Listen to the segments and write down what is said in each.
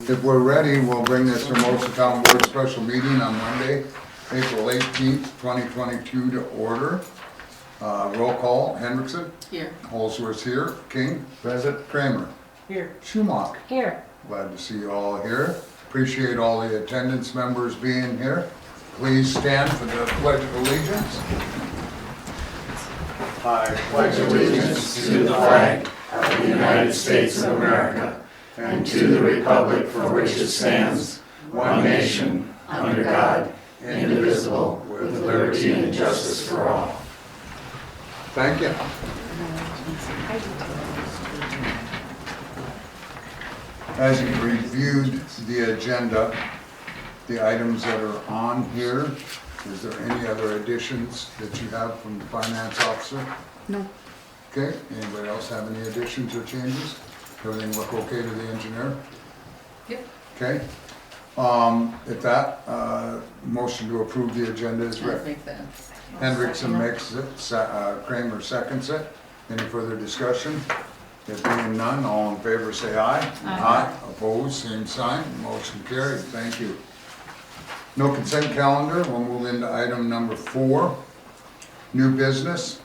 If we're ready, we'll bring this Hermosa Town Board special meeting on Monday, April 18th, 2022 to order. Roll call, Hendrickson. Here. Holsworth here. King. Present. Kramer. Here. Schumacher. Here. Glad to see you all here. Appreciate all the attendance members being here. Please stand for the Pledge of Allegiance. I pledge allegiance to the flag of the United States of America and to the republic for which it stands, one nation, under God, indivisible, with liberty and justice for all. Thank you. As you reviewed the agenda, the items that are on here, is there any other additions that you have from the finance officer? No. Okay, anybody else have any additions or changes? Everything look okay to the engineer? Yep. Okay, if that, motion to approve the agenda is I read. think that. Hendrickson makes it, Kramer seconds it. Any further discussion? There being none, all in favor say aye. Aye. Opposed, same sign, motion carried, thank you. No consent calendar, we'll move into item number 4, new business.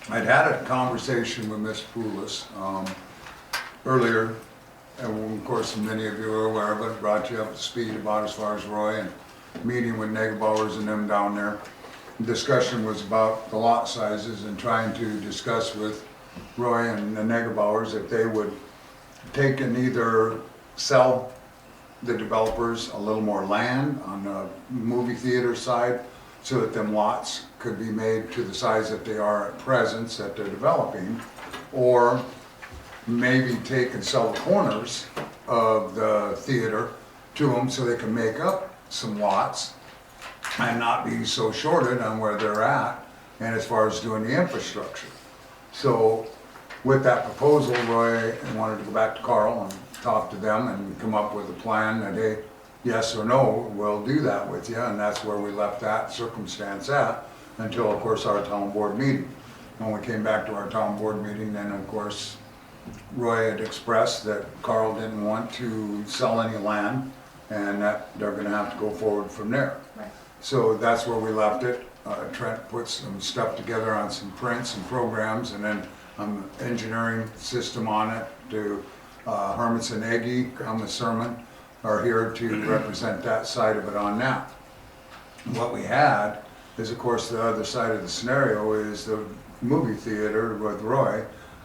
I'd had a conversation with Ms. Poulos earlier, and of course many of you are aware of it, brought you up to speed about as far as Roy and meeting with Negebauers and them down there. The discussion was about the lot sizes and trying to discuss with Roy and the Negebauers if they would take and either sell the developers a little more land on the movie theater side so that them lots could be made to the size that they are at present that they're developing, or maybe take and sell the corners of the theater to them so they can make up some lots and not be so shorted on where they're at and as far as doing the infrastructure. So with that proposal, Roy wanted to go back to Carl and talk to them and come up with a plan that, hey, yes or no, we'll do that with you, and that's where we left that circumstance at until, of course, our town board meeting. When we came back to our town board meeting, then of course, Roy had expressed that Carl didn't want to sell any land and that they're gonna have to go forward from there. Right. So that's where we left it. Trent put some stuff together on some prints and programs, and then engineering system on it to Hermosa and Eggy on the sermon are here to represent that side of it on that. What we had is, of course, the other side of the scenario is the movie theater with Roy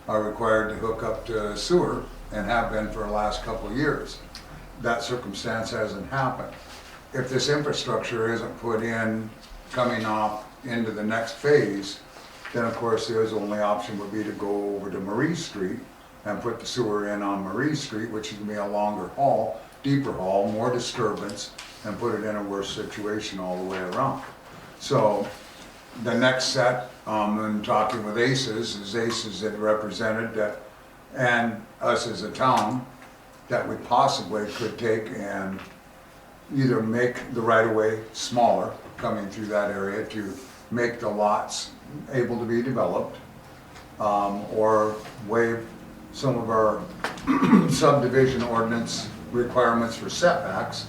are required to hook up to sewer and have been for the last couple of years. That circumstance hasn't happened. If this infrastructure isn't put in coming off into the next phase, then of course the only option would be to go over to Marie Street and put the sewer in on Marie Street, which is gonna be a longer haul, deeper haul, more disturbance, and put it in a worse situation all the way around. So the next set, in talking with ACES, is ACES had represented that, and us as a town, that we possibly could take and either make the right-of-way smaller coming through that area to make the lots able to be developed, or waive some of our subdivision ordinance requirements for setbacks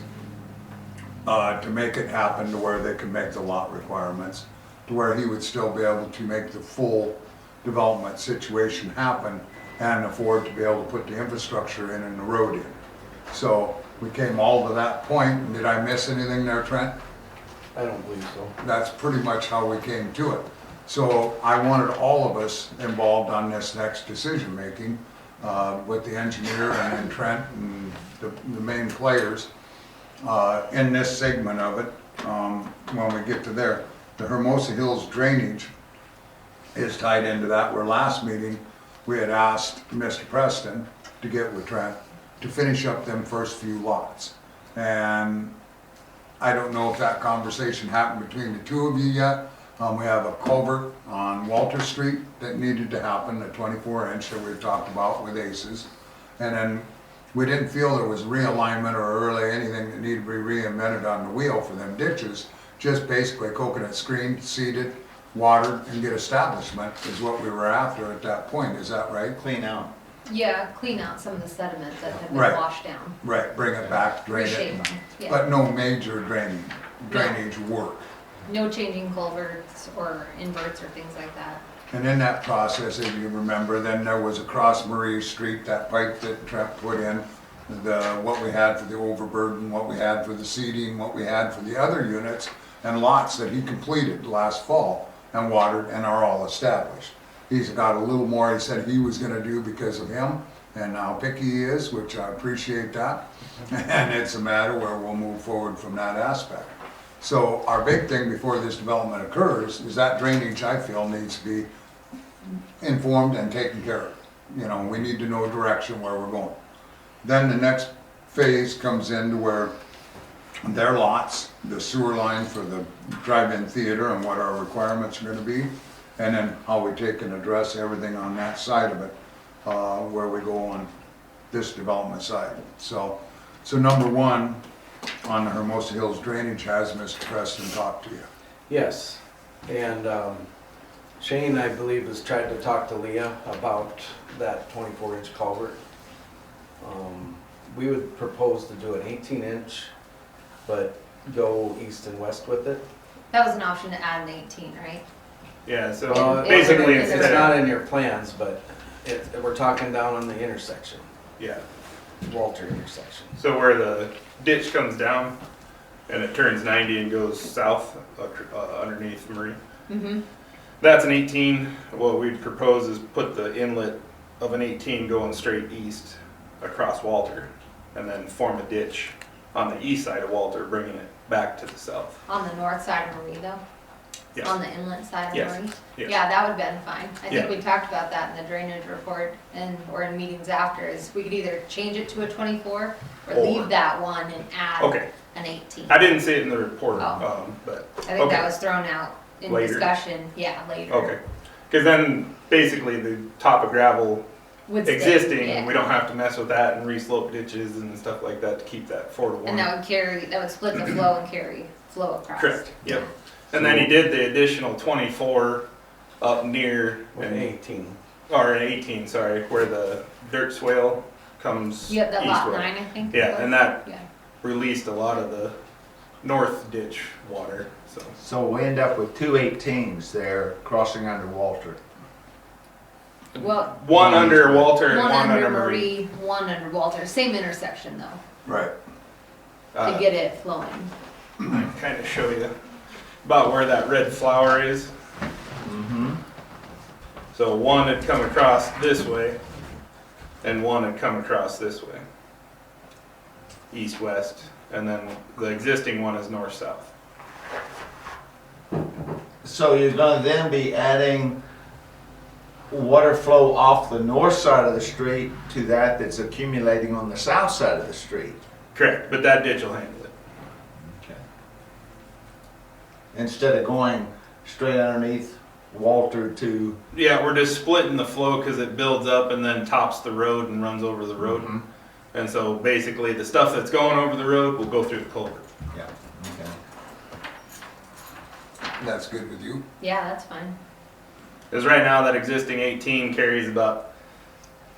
to make it happen to where they can make the lot requirements, to where he would still be able to make the full development situation happen and afford to be able to put the infrastructure in and the road in. So we came all to that point. Did I miss anything there, Trent? I don't believe so. That's pretty much how we came to it. So I wanted all of us involved on this next decision making with the engineer and then Trent and the main players in this segment of it when we get to there. The Hermosa Hills drainage is tied into that, where last meeting we had asked Mr. Preston to get with Trent to finish up them first few lots. And I don't know if that conversation happened between the two of you yet. We have a culvert on Walter Street that needed to happen, a 24-inch that we've talked about with ACES. And then we didn't feel there was realignment or really anything that needed to be reinvented on the wheel for them ditches. Just basically coconut screened, seeded, watered, and get establishment is what we were after at that point. Is that right? Clean out. Yeah, clean out some of the sediment that had been Right. washed down. Right, bring it back, drain Reshape it, them, yeah. but no major drainage work. No changing culverts or inverts or things like that. And in that process, if you remember, then there was across Marie Street, that pipe that Trent put in, what we had for the overburden, what we had for the seeding, what we had for the other units and lots that he completed last fall and watered and are all established. He's got a little more he said he was gonna do because of him and how picky he is, which I appreciate that. And it's a matter where we'll move forward from that aspect. So our big thing before this development occurs is that drainage, I feel, needs to be informed and taken care of. You know, we need to know direction where we're going. Then the next phase comes into where their lots, the sewer line for the drive-in theater and what our requirements are gonna be, and then how we take and address everything on that side of it, where we go on this development side. So number one, on the Hermosa Hills drainage, has Mr. Preston talked to you? Yes, and Shane, I believe, has tried to talk to Leah about that 24-inch culvert. We would propose to do an 18-inch, but go east and west with it. That was an option to add an 18, right? Yeah, so It- basically it's It's instead not of, in your plans, but we're talking down on the intersection, yeah, Walter intersection. so where the ditch comes down and it turns 90 and goes south underneath Marie. Mm-hmm. That's an 18. What we'd propose is put the inlet of an 18 going straight east across Walter and then form a ditch on the east side of Walter, bringing it back to the south. On the north side of Marie though? Yes. On the inlet side of Yes. Marie? Yes. Yeah, that would've been fine. I Yeah. think we talked about that in the drainage report and, or in meetings after, is we could either change it to a 24 or Or- leave that one and add Okay, an 18. I didn't see it in the report, Oh. but I think okay. that was thrown out in Later? discussion, yeah, later. okay. Because then basically the top of gravel Would stay, existing, yeah. we don't have to mess with that and re-slope ditches and stuff like that to keep that 4 to 1. And that would split the flow and carry flow across. Correct, yep. And then he did the additional 24 up near, With an 18. or an 18, sorry, where the dirt swale comes Yep, that lot eastward. 9, I think. it Yeah, was. and that Yeah. released a lot of the north ditch water, so. So we end up with two 18s there crossing under Walter. Well, One under Walter and one one under under Marie. Marie, one under Walter, same intersection though, Right. to get it flowing. I can kind of show you about where that red flower is. Mm-hmm. So one had come across this way, and one had come across this way. East-west, and then the existing one is north-south. So you're gonna then be adding water flow off the north side of the street to that that's accumulating on the south side of the street. Correct, but that ditch will handle it. Okay. Instead of going straight underneath Walter to. Yeah, we're just splitting the flow because it builds up and then tops the road and runs over the road. Mhm. And so basically the stuff that's going over the road will go through the culvert. Yeah, okay. That's good with you? Yeah, that's fine. Because right now that existing 18 carries about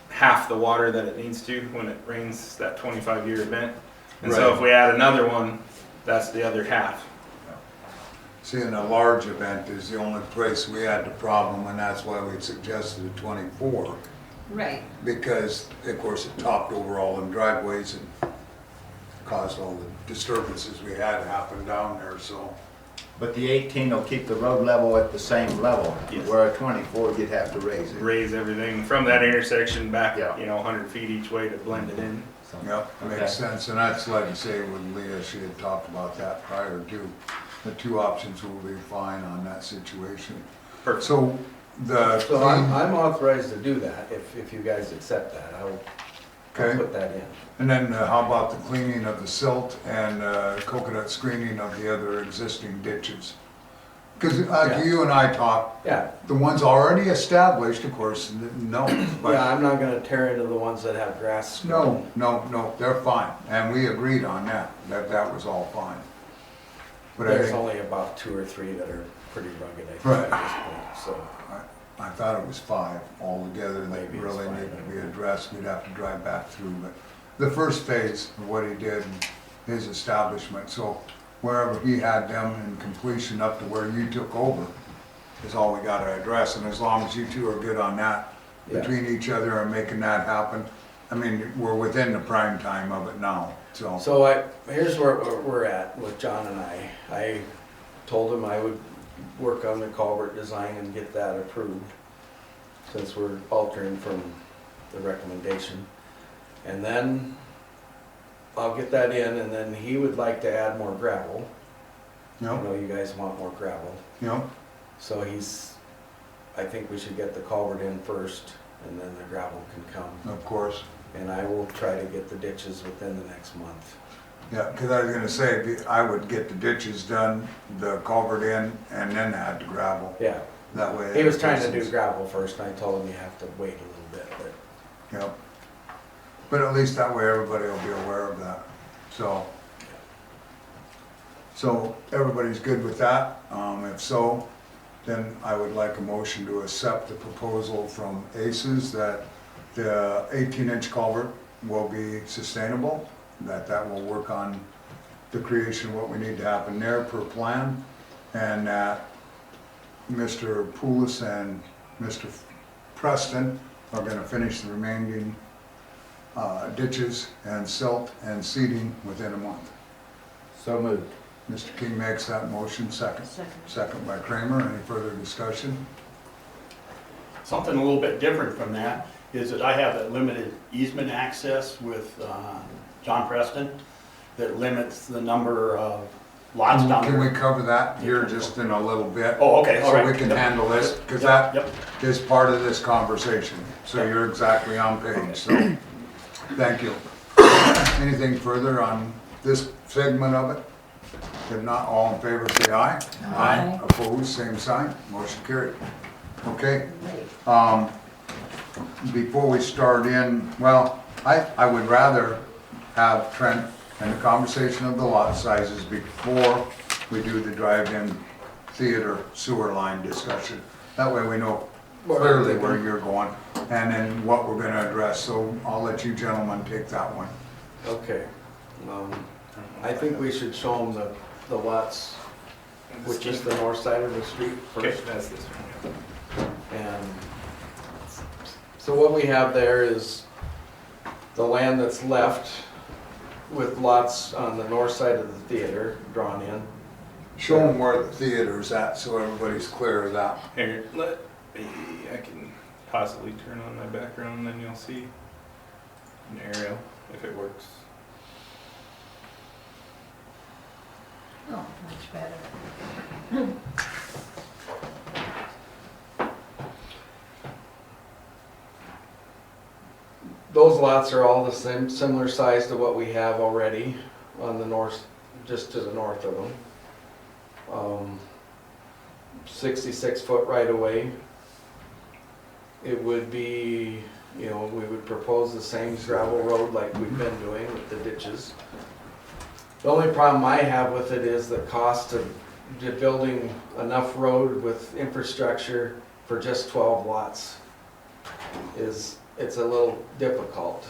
half the water that it needs to when it rains that 25-year event. And so Right. if we add another one, that's the other half. Seeing a large event is the only place we had the problem, and that's why we suggested a 24. Right. Because, of course, it topped over all them driveways and caused all the disturbances we had happen down there, so. But the 18 will keep the road level at the same level. Yes. Where a 24, you'd have to raise it. Raise everything from that intersection back, Yeah. 100 feet each way to blend it in. So- Yep, Okay. makes sense, and that's like you say with Leah, she had talked about that prior to. The two options will be fine on that situation. Perfect. So the. So I'm authorized to do that if you guys accept that. I'll Okay. put that in. And then how about the cleaning of the silt and coconut screening of the other existing ditches? Because Yeah. you and I talked, Yeah, the ones already established, of course, no. But yeah, I'm not gonna tear into the ones that have grass. no, they're fine. And we agreed on that, that was all fine. But I There's think, only about 2 or 3 that are pretty rugged, I think, Right. at this point, so. I thought it was 5 altogether that Maybe it's really 5, needed to be I don't know. addressed. We'd have to drive back through, but the first phase of what he did, his establishment, so wherever he had them in completion up to where you took over is all we gotta address, and as long as you two are good on that, Yeah. between each other and making that happen, I mean, we're within the prime time of it now, so. So here's where we're at with John and I. I told him I would work on the culvert design and get that approved, since we're altering from the recommendation. And then I'll get that in, and then he would like to add more gravel. I Yep, know you guys want more gravel. yep, So I think we should get the culvert in first, and then the gravel can come. of course. And I will try to get the ditches within the next month. Yeah, because I was gonna say, I would get the ditches done, the culvert in, and then add the gravel. Yeah, That way. he was trying to do gravel first, and I told him you have to wait a little bit, but Yep. But at least that way everybody will be aware of that, so. So everybody's good with that? If so, then I would like a motion to accept the proposal from ACES that the 18-inch culvert will be sustainable, that will work on the creation of what we need to happen there per plan, and that Mr. Poulos and Mr. Preston are gonna finish the remaining ditches and silt and seeding within a month. So moved. Mr. King makes that motion, second. Second by Kramer. Any further discussion? Something a little bit different from that is that I have a limited easement access with John Preston that limits the number of lots down Can we there. cover that here just in a little bit? Oh, okay, all right. So we can Yep. handle this, because Yep, that yep. is part of this conversation. So you're exactly on page, so, thank you. Anything further on this segment of it? If not, all in favor, say aye. Aye. Opposed, same sign, motion carried. Okay, before we start in, well, I would rather have Trent and the conversation of the lot sizes before we do the drive-in theater sewer line discussion. That way we know clearly where you're going and then what we're gonna address, so I'll let you gentlemen take that one. okay. I think we should show them the lots, which is the north side of the street Okay, first. that's this one. And so what we have there is the land that's left with lots on the north side of the theater drawn in. Show them where the theater's at, so everybody's clear of that. Here, let me, I can possibly turn on my background and then you'll see an aerial if it works. Oh, much better. Those lots are all the same, similar size to what we have already on the north, just to the north of them. 66-foot right of way. It would be, we would propose the same gravel road like we've been doing with the ditches. The only problem I have with it is the cost of building enough road with infrastructure for just 12 lots it's a little difficult.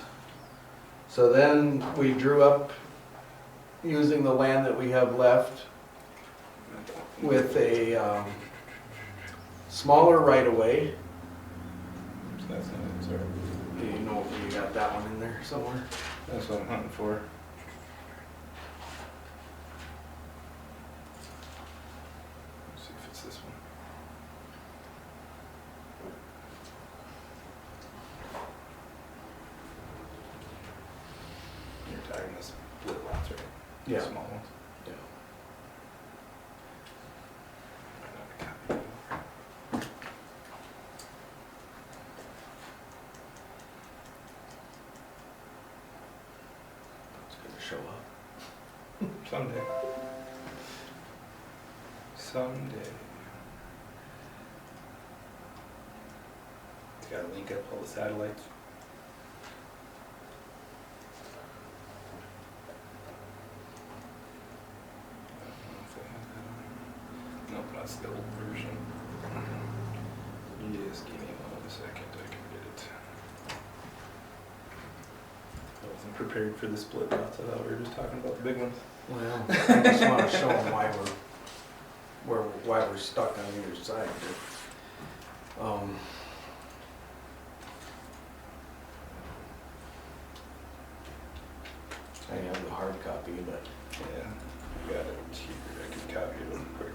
So then we drew up, using the land that we have left, with a smaller right-of-way. That's not it, sorry. Do you know if you got that one in there somewhere? That's what I'm hunting for. Let's see if it's this one. You're talking this split lots, right? Yeah. Small ones. Yeah. Might not have copied it. It's gonna show up. Someday. Someday. It's gotta link up all the satellites. I don't know if I have that on. Nope, that's the old version. Yes, give me 1 second, I can get it. I wasn't prepared for the split lots, I thought we were just talking about the big ones. Well, I just wanna show them why we're stuck on either side here. I have the hard copy, but Yeah, I got it here, I can copy it real quick.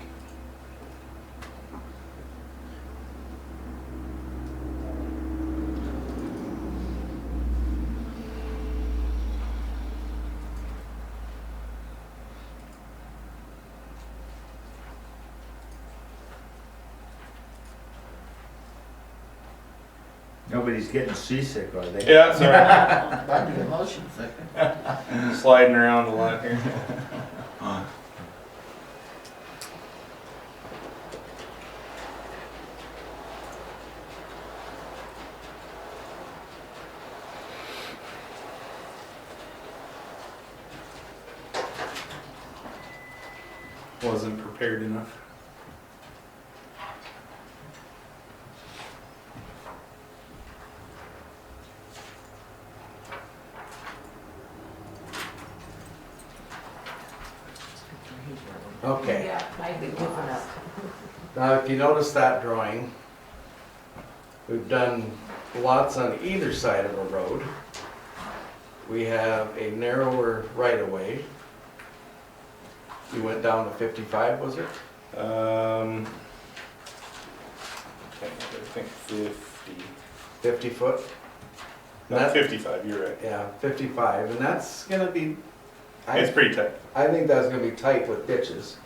Nobody's getting seasick, are they? Yeah, sorry, Back to the motion thing. sliding around a lot here. Wasn't prepared enough. okay. Yeah, might be lost. Now, if you notice that drawing, we've done lots on either side of a road. We have a narrower right-of-way. You went down to 55, was it? I think 50. 50 foot? No, That- 55, you're right. Yeah, 55, and that's gonna be, It's pretty tight. I think that's gonna be tight with ditches.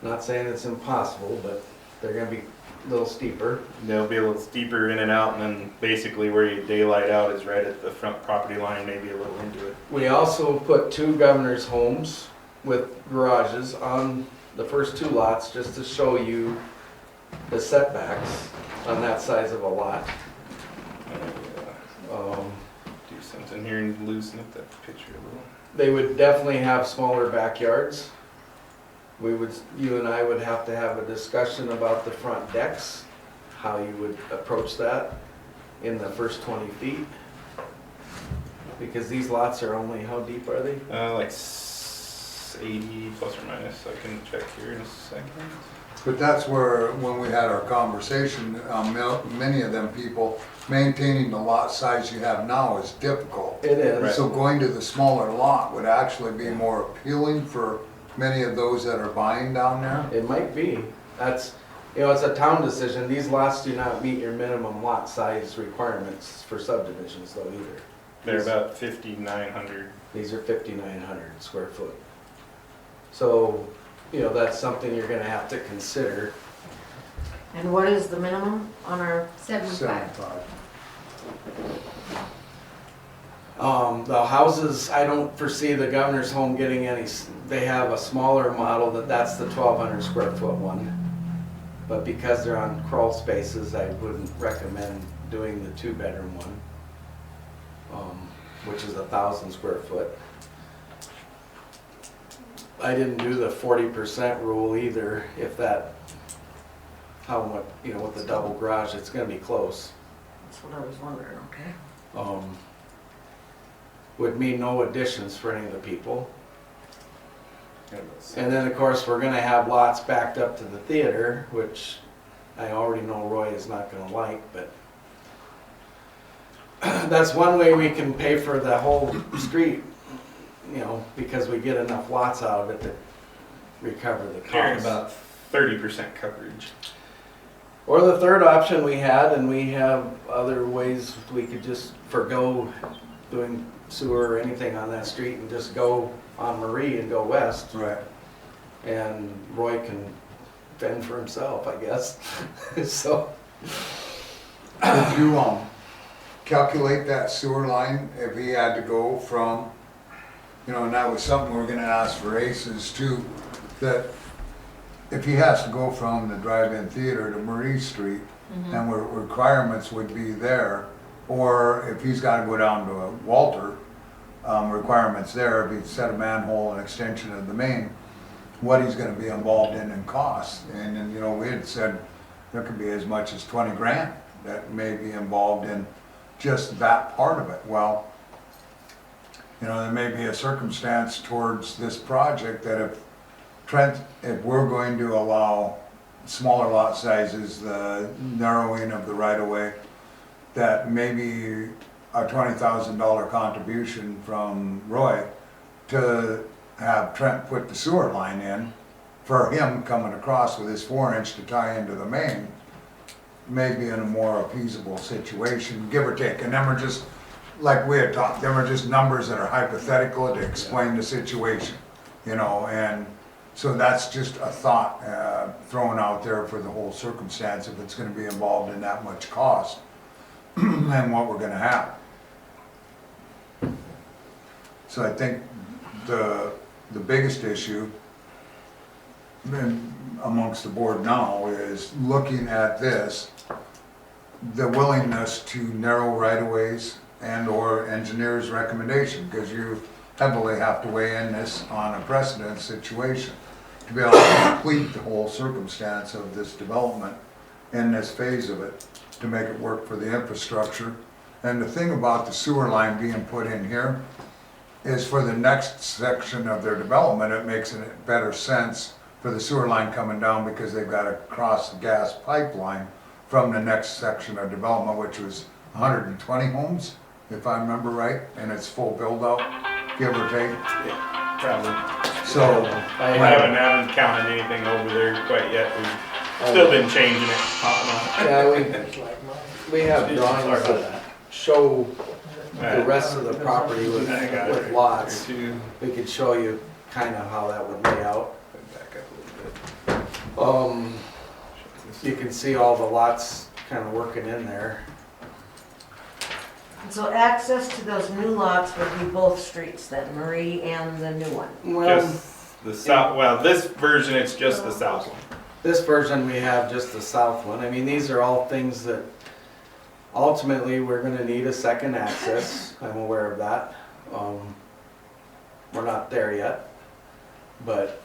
Not saying it's impossible, but they're gonna be a little steeper. They'll be a little steeper in and out, and then basically where you daylight out is right at the front property line, maybe a little into it. We also put 2 governor's homes with garages on the first 2 lots, just to show you the setbacks on that size of a lot. Do something here and loosen up that picture a little. They would definitely have smaller backyards. You and I would have to have a discussion about the front decks, how you would approach that in the first 20 feet. Because these lots are only, how deep are they? Like 80 plus or minus, I can check here in a second. But that's where, when we had our conversation, many of them people, maintaining the lot size you have now is difficult. It is. Right. So going to the smaller lot would actually be more appealing for many of those that are buying down there. It might be. That's, it's a town decision. These lots do not meet your minimum lot size requirements for subdivisions though either. They're about 5,900. These are 5,900 square foot. So, that's something you're gonna have to consider. And what is the minimum on our, 75. 75. The houses, I don't foresee the governor's home getting any, they have a smaller model that's the 1,200 square foot one. But because they're on crawl spaces, I wouldn't recommend doing the 2-bedroom one, which is 1,000 square foot. I didn't do the 40% rule either, if that, how much, with the double garage, it's gonna be close. that's what I was wondering, okay? Would mean no additions for any of the people. And then, of course, we're gonna have lots backed up to the theater, which I already know Roy is not gonna like, but that's one way we can pay for the whole street, because we get enough lots out of it to recover the Carrying cost. about 30% coverage. Or the third option we had, and we have other ways we could just forgo doing sewer or anything on that street and just go on Marie and go west. Right. And Roy can fend for himself, I guess. So, Did you, calculate that sewer line if he had to go from, and that was something we we're gonna ask for ACES too, that if he has to go from the drive-in theater to Marie Street, then requirements would be there, or if he's gotta go down to Walter, requirements there, if he set a manhole and extension of the main, what he's gonna be involved in cost. And then, we had said, there could be as much as 20 grand that may be involved in just that part of it. Well, you know, there may be a circumstance towards this project that if we're going to allow smaller lot sizes, the narrowing of the right-of-way, that maybe a $20,000 contribution from Roy to have Trent put the sewer line in, for him coming across with his 4-inch to tie into the main, may be in a more appeasable situation, give or take. And then we're just, like we had talked, them are just numbers that are hypothetical to explain the situation, you know, and so that's just a thought thrown out there for the whole circumstance, if it's gonna be involved in that much cost and what we're gonna have. So I think the biggest issue amongst the board now is looking at this, the willingness to narrow right-of-ways and or engineer's recommendation, because you heavily have to weigh in this on a precedent situation to be able to complete the whole circumstance of this development in this phase of it, to make it work for the infrastructure. And the thing about the sewer line being put in here is for the next section of their development, it makes it better sense for the sewer line coming down, because they've got to cross the gas pipeline from the next section of development, which was 120 homes, if I remember right, and it's full build out, give or take. Yeah, probably. So, I haven't counted anything over there quite yet. We've still been changing it. Yeah, we have drawings that show the rest of the property with lots. We could show you kind of how that would lay out. Back up a little bit. You can see all the lots kind of working in there. So access to those new lots would be both streets then, Marie and the new one? Well, Just the south, well, this version, it's just the south one. this version, we have just the south one. I mean, these are all things that ultimately we're gonna need a second access. I'm aware of that. We're not there yet, but,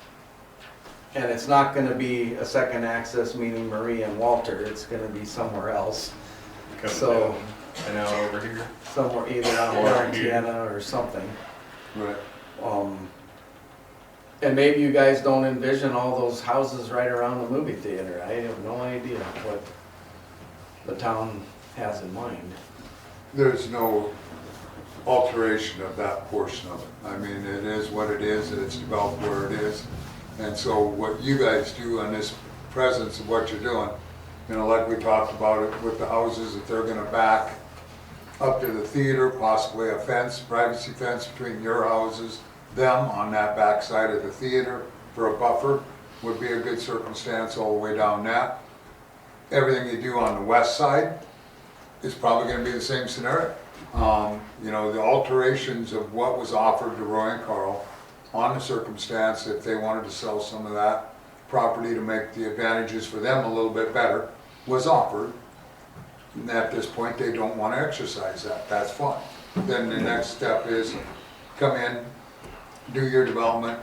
and it's not gonna be a second access, meaning Marie and Walter. It's gonna be somewhere else. Comes So, down, I know, over here. somewhere either on Or Montana or something. right. And maybe you guys don't envision all those houses right around the movie theater. I have no idea what the town has in mind. There's no alteration of that portion of it. I mean, it is what it is, and it's developed where it is. And so what you guys do on this presence of what you're doing, you know, like we talked about it with the houses, that they're gonna back up to the theater, possibly a fence, privacy fence between your houses, them on that back side of the theater for a buffer would be a good circumstance all the way down that. Everything you do on the west side is probably gonna be the same scenario. You know, the alterations of what was offered to Roy and Carl on the circumstance, if they wanted to sell some of that property to make the advantages for them a little bit better, was offered. And at this point, they don't want to exercise that, that's fine. Then the next step is come in, do your development,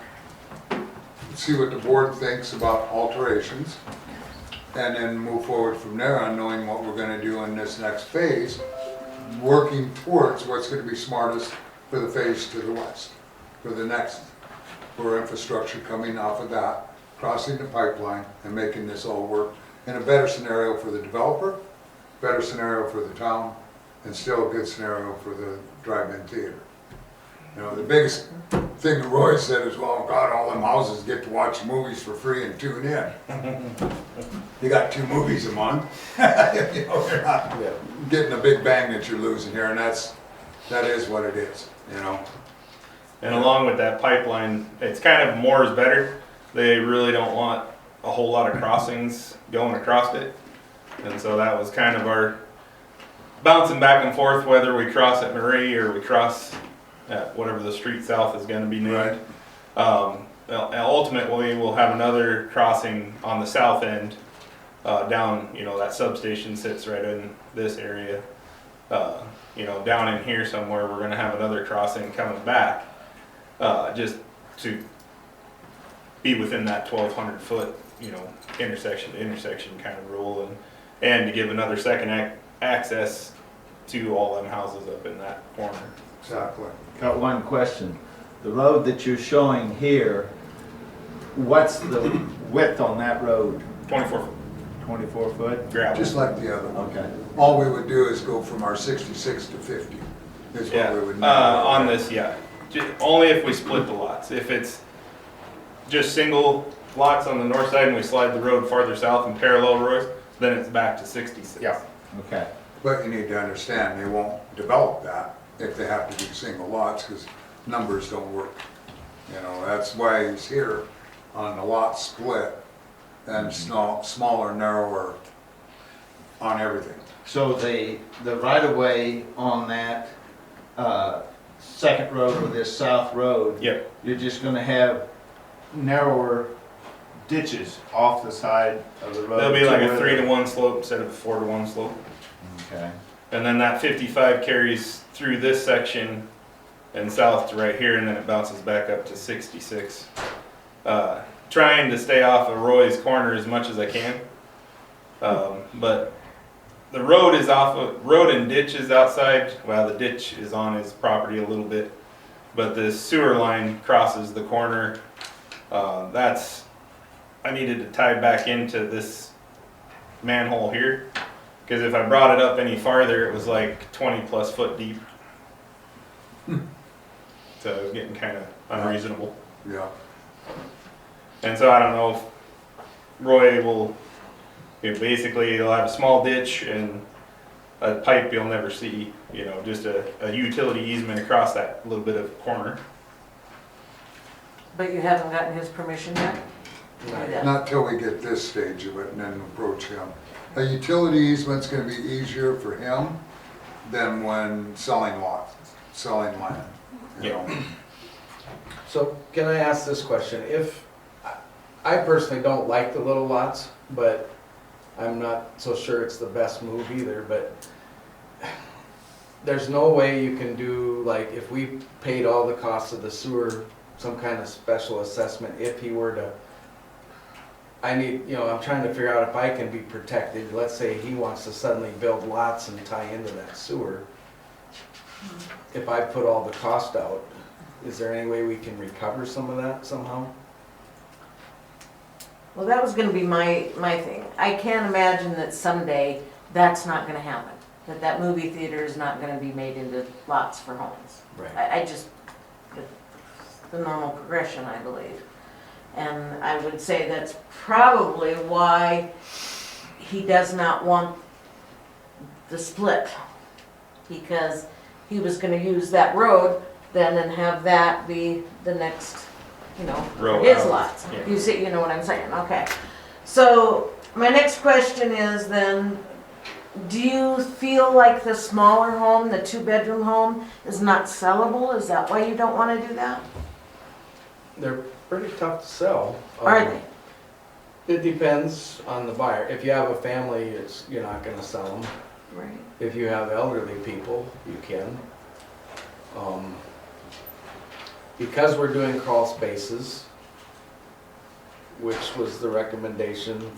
see what the board thinks about alterations, and then move forward from there on knowing what we're gonna do in this next phase, working towards what's gonna be smartest for the phase to the west, for the next, for infrastructure coming off of that, crossing the pipeline and making this all work in a better scenario for the developer, better scenario for the town, and still a good scenario for the drive-in theater. You know, the biggest thing that Roy said is, well, God, all them houses get to watch movies for free and tune in. You got 2 movies a month. You know, you're not getting a big bang that you're losing here, and that is what it is, you know. And along with that pipeline, it's kind of more is better. They really don't want a whole lot of crossings going across it. And so that was kind of our bouncing back and forth, whether we cross at Marie or we cross at whatever the street south is going to be named. Right. Ultimately, we'll have another crossing on the south end down, you know, that substation sits right in this area. You know, down in here somewhere, we're going to have another crossing coming back just to be within that 1,200 foot, intersection to intersection kind of rule, and to give another second access to all them houses up in that corner. Exactly. Got one question. The road that you're showing here, what's the width on that road? 24 foot 24 foot? gravel. Just like the other one. Okay. All we would do is go from our 66 to 50, is what Yeah, we would. on this, yeah. Only if we split the lots. If it's just single lots on the north side and we slide the road farther south and parallel roads, then it's back to 66. Yeah. Okay. But you need to understand, they won't develop that if they have to do single lots, because numbers don't work. That's why he's here on the lot split and smaller, narrower on everything. So the right of way on that second road or this south road, Yep. you're just gonna have narrower ditches off the side of the road. There'll be like a where 3-to-1 slope instead of a 4-to-1 slope. Okay. And then that 55 carries through this section and south to right here, and then it bounces back up to 66. Trying to stay off of Roy's corner as much as I can. But the road is road and ditch is outside. Well, the ditch is on his property a little bit, but the sewer line crosses the corner. I needed to tie back into this manhole here, because if I brought it up any farther, it was like 20+ foot deep. So it was getting kind of unreasonable. Yeah. And so I don't know if Roy will, basically he'll have a small ditch and a pipe you'll never see, just a utility easement across that little bit of corner. But you haven't gotten his permission yet? Not Yeah. Not till we get this stage of it and then approach him. A utility easement's gonna be easier for him than when selling land. So can I ask this question? I personally don't like the little lots, but I'm not so sure it's the best move either, but there's no way you can do, like, if we paid all the costs of the sewer, some kind of special assessment, if he were to, I'm trying to figure out if I can be protected. Let's say he wants to suddenly build lots and tie into that sewer. If I put all the cost out, is there any way we can recover some of that somehow? Well, that was gonna be my thing. I can't imagine that someday that's not gonna happen. That movie theater is not gonna be made into lots for homes. Right. I just, it's the normal progression, I believe. And I would say that's probably why he does not want the split. Because he was gonna use that road then and have that be the next, Row his out. lots. Yeah. You see, you know what I'm saying, okay. So, my next question is then, do you feel like the smaller home, the 2-bedroom home, is not sellable? Is that why you don't wanna do that? They're pretty tough to sell. Are they? It depends on the buyer. If you have a family, you're not gonna sell them. Right. If you have elderly people, you can. Because we're doing crawl spaces, which was the recommendation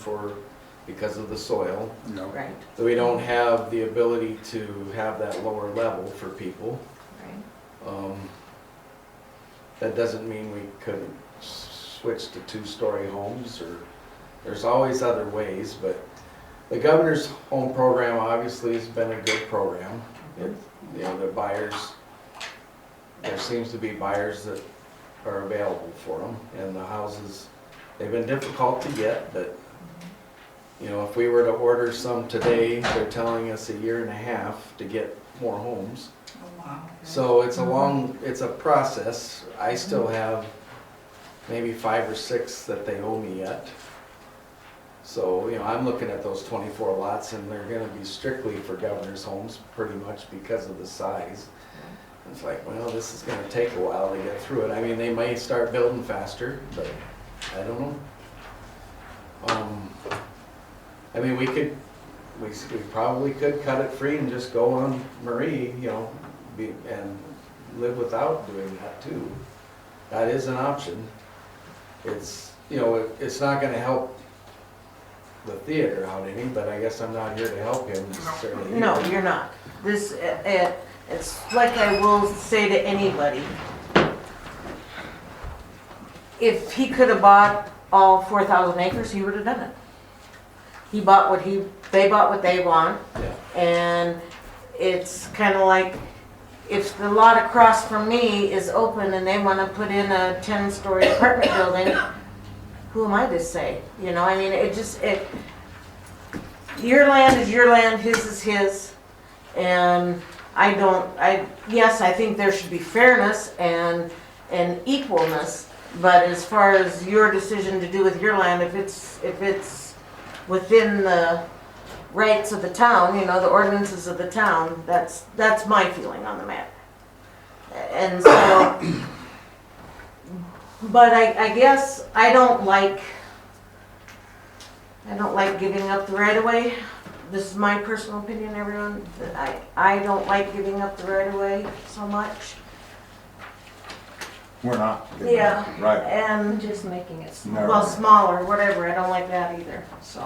because of the soil, Right, we don't have the ability to have that lower level for people. right. That doesn't mean we couldn't switch to 2-story homes, or there's always other ways, but the governor's home program obviously has been a good program. The buyers, there seems to be buyers that are available for them, and the houses, they've been difficult to get, but if we were to order some today, they're telling us 1.5 years to get more homes. So it's a process. I still have maybe 5 or 6 that they owe me yet. So, I'm looking at those 24 lots, and they're gonna be strictly for governor's homes, pretty much because of the size. It's like, well, this is gonna take a while to get through it. They may start building faster, but I don't know. We probably could cut it free and just go on Marie, and live without doing that too. That is an option. you know, it's not gonna help the theater out any, but I guess I'm not here to help him necessarily. No, either. you're not. This, it's like I will say to anybody. If he could have bought all 4,000 acres, he would have done it. They bought what they want. Yeah. And it's kind of like, if the lot across from me is open and they want to put in a 10-story apartment building, who am I to say? You know, I mean, your land is your land, his is his. And yes, I think there should be fairness and equalness, but as far as your decision to do with your land, if it's within the rights of the town, you know, the ordinances of the town, that's my feeling on the matter. And so, but I guess I don't like giving up the right of way. This is my personal opinion, everyone. I don't like giving up the right of way so much. We're not. giving Yeah. up, Right. And Just making it No. small. well, smaller, whatever. I don't like that either. So,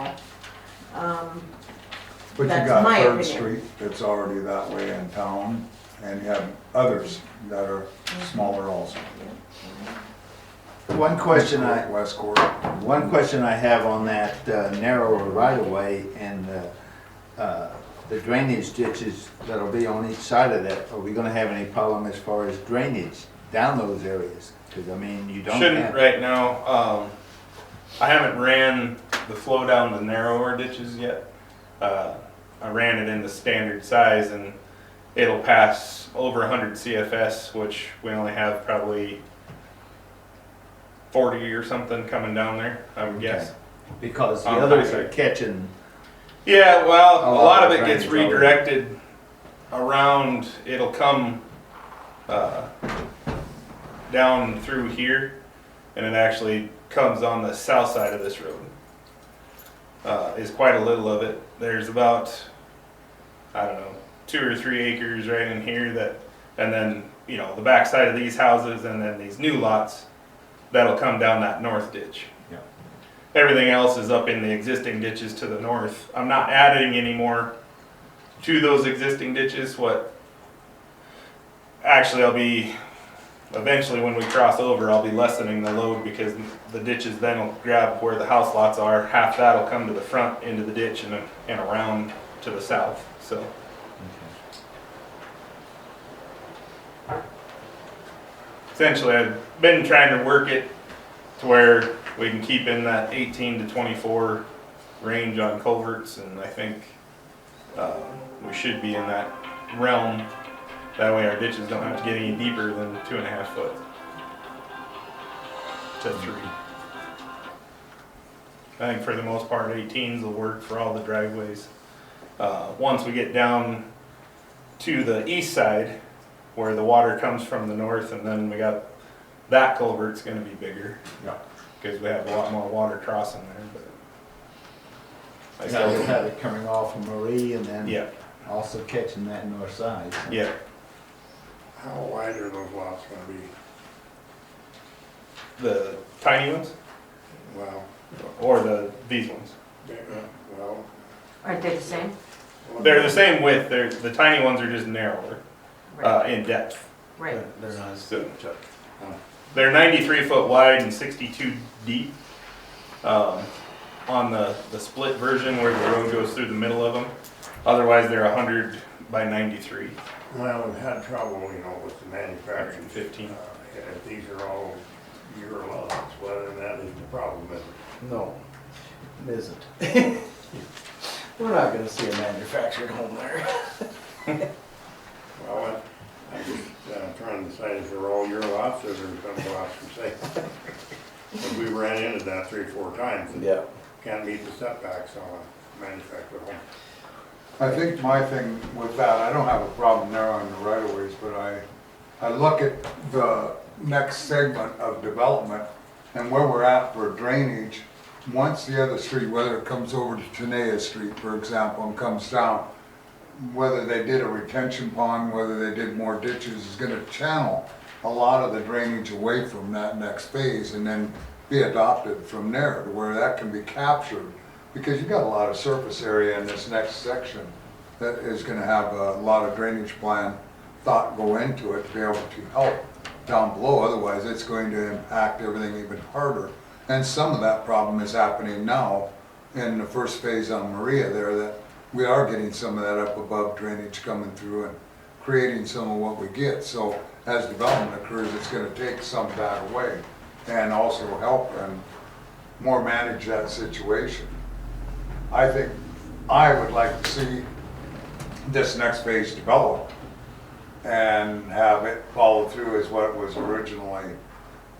But you That's got my Third opinion. Street that's already that way in town, and you have others that are smaller also. One question West Court. I have on that narrower right of way and the drainage ditches that'll be on each side of that, are we gonna have any problem as far as drainage down those areas? Cause I mean, you don't Shouldn't have. right now. I haven't ran the flow down the narrower ditches yet. I ran it in the standard size and it'll pass over 100 CFS, which we only have probably 40 or something coming down there, I would guess. Because the On others high are catching, Yeah, well, A a lot lot of of it gets drainage already. redirected around, it'll come down through here, and it actually comes on the south side of this road. Is quite a little of it. There's about, I don't know, 2 or 3 acres right in here that, and then, you know, the back side of these houses and then these new lots, that'll come down that north ditch. Yeah. Everything else is up in the existing ditches to the north. I'm not adding any more to those existing ditches. Actually, I'll be, eventually when we cross over, I'll be lessening the load because the ditches then will grab where the house lots are. Half that'll come to the front into the ditch and around to the south, so. Essentially, I've been trying to work it to where we can keep in that 18 to 24 range on culverts, and I think we should be in that realm. That way our ditches don't have to get any deeper than 2.5 foot to 3. I think for the most part 18s will work for all the driveways. Once we get down to the east side where the water comes from the north, and then we got that culvert's gonna be bigger. Yeah. Because we have a lot more water crossing there, but. I yeah, you'll still, have it coming off of Marie and then yeah, also catching that north side. so. yeah. How wide are those lots gonna be? The tiny ones Well, or these ones? well, aren't they the same? They're the same width. The tiny ones are just narrower Right. in depth. Right. They're not as So, Oh. they're 93 foot wide and 62 deep. On the split version where the road goes through the middle of them. Otherwise, they're 100 by 93. Well, we've had trouble, you know, with the manufacturing. 15. If these are all your lots, well, then that is the problem, is No, it isn't. We're not gonna see a manufactured home there. Well, I'm just trying to decide if they're all your lots or there's some lots from say. But we ran into that 3 or 4 times and Yeah. can't meet the setbacks on a manufactured home. I think my thing with that, I don't have a problem narrowing the right of ways, but I look at the next segment of development and where we're at for drainage. Once the other street, whether it comes over to Tenaya Street, for example, and comes down, whether they did a retention pond, whether they did more ditches, is gonna channel a lot of the drainage away from that next phase. And then be adopted from there to where that can be captured. Because you've got a lot of surface area in this next section that is gonna have a lot of drainage plan thought go into it to be able to help down below. Otherwise, it's going to impact everything even harder. And some of that problem is happening now in the first phase on Maria there, that we are getting some of that up above drainage coming through and creating some of what we get. So as development occurs, it's gonna take some of that away and also help and more manage that situation. I think I would like to see this next phase develop and have it follow through as what it was originally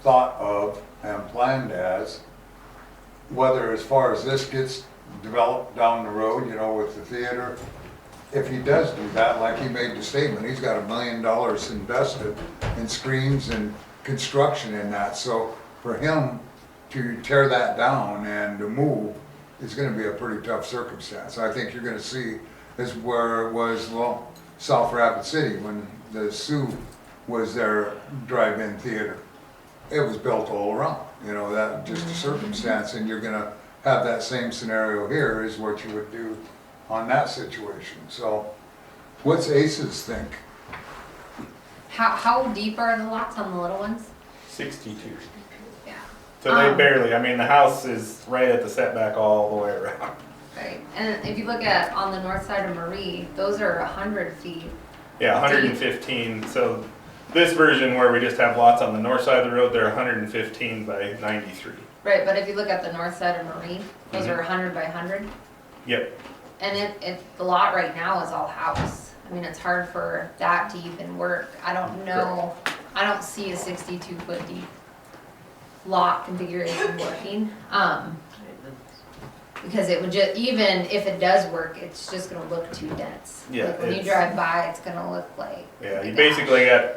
thought of and planned as. Whether as far as this gets developed down the road, you know, with the theater, if he does do that, like he made the statement, he's got $1 million invested in screens and construction in that. So for him to tear that down and to move is gonna be a pretty tough circumstance. I think you're gonna see is where it was, well, South Rapid City, when the Sioux was their drive-in theater. It was built all around, you know, that just a circumstance, and you're gonna have that same scenario here is what you would do on that situation. So what's ACES think? How deep are the lots on the little ones? 62. Yeah. So they barely, I mean, the house is right at the setback all the way around. Right, and if you look at on the north side of Marie, those are 100 feet. Yeah, 115. So this version where we just have lots on the north side of the road, they're 115 by 93. Right, but if you look at the north side of Marie, those are 100 by 100. Yep. And the lot right now is all house. I mean, it's hard for that to even work. I don't know, I don't see a 62-foot deep lot configuration working. Because it would just, even if it does work, it's just gonna look too dense. Yeah, Like when you drive by, it's gonna look like. Yeah, you like basically got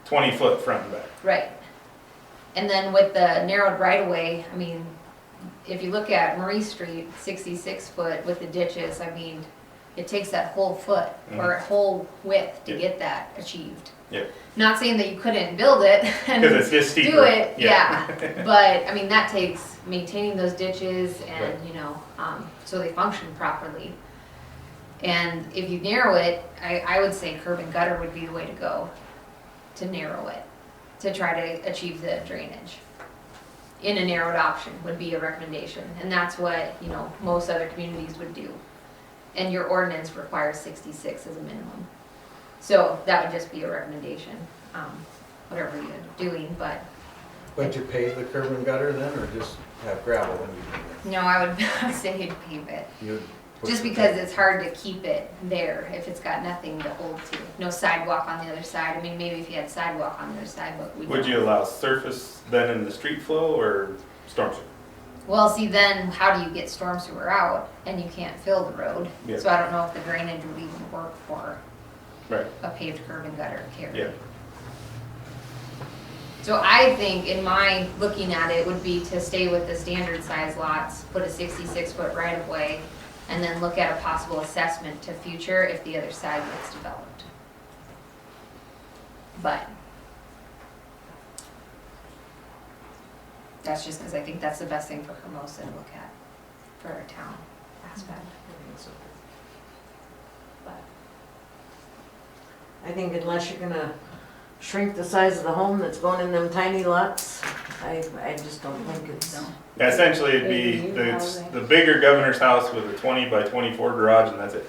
20-foot front and back. Right. And then with the narrowed right-of-way, I mean, if you look at Marie Street, 66 foot with the ditches, I mean, it takes that whole foot or whole width to Yeah. get that achieved. Yeah. Not saying that you couldn't build it and Because it's just steeper. do it, yeah. But, I mean, that takes maintaining those ditches and, Right. you know, so they function properly. And if you narrow it, I would say curb and gutter would be the way to go, to narrow it, to try to achieve the drainage. In a narrowed option would be a recommendation, and that's what, you know, most other communities would do. And your ordinance requires 66 as a minimum. So that would just be a recommendation, whatever you're doing, but Would you pave the curb and gutter then, or just have gravel when you do no, I would say you'd pave it. that? You'd put Just some- because it's hard to keep it there if it's got nothing to hold to. No sidewalk on the other side. I mean, maybe if you had sidewalk on the other side, but we Would don't. you allow surface then in the street flow or storm sewer? Well, see, then how do you get storm sewer out and you can't fill the road? Yeah. So I don't know if the drainage would even work for Right. a paved curb and gutter Yeah. carry. So I think in my looking at it would be to stay with the standard size lots, put a 66-foot right of way, and then look at a possible assessment to future if the other side gets developed. But that's just because I think that's the best thing for Hermosa to look at for our town aspect. But I think unless you're gonna shrink the size of the home that's going in them tiny lots, I just don't think it's. Yeah, essentially, it'd be the bigger governor's house with a 20 by 24 garage, and that's it.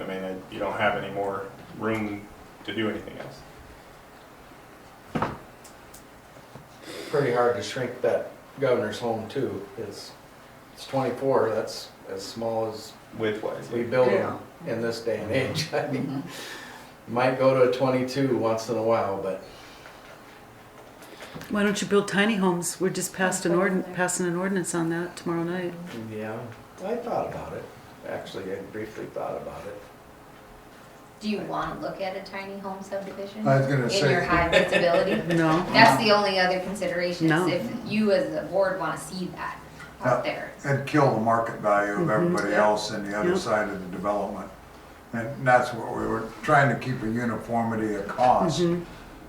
I mean, you don't have any more room to do anything else. Pretty hard to shrink that governor's home too, because it's 24, that's as small as Width-wise. we build them in this day and age. I mean, might go to a 22 once in a while, but Why don't you build tiny homes? We're just passing an ordinance on that tomorrow night. yeah, I thought about it. Actually, I briefly thought about it. do you want to look at a tiny home subdivision? I was gonna In say- your high visibility? No. That's the only other consideration, No. is if you as a board want to see that out there. And kill the market value of everybody else in the other Yep. side of the development. And that's what we were trying to keep a uniformity of cost.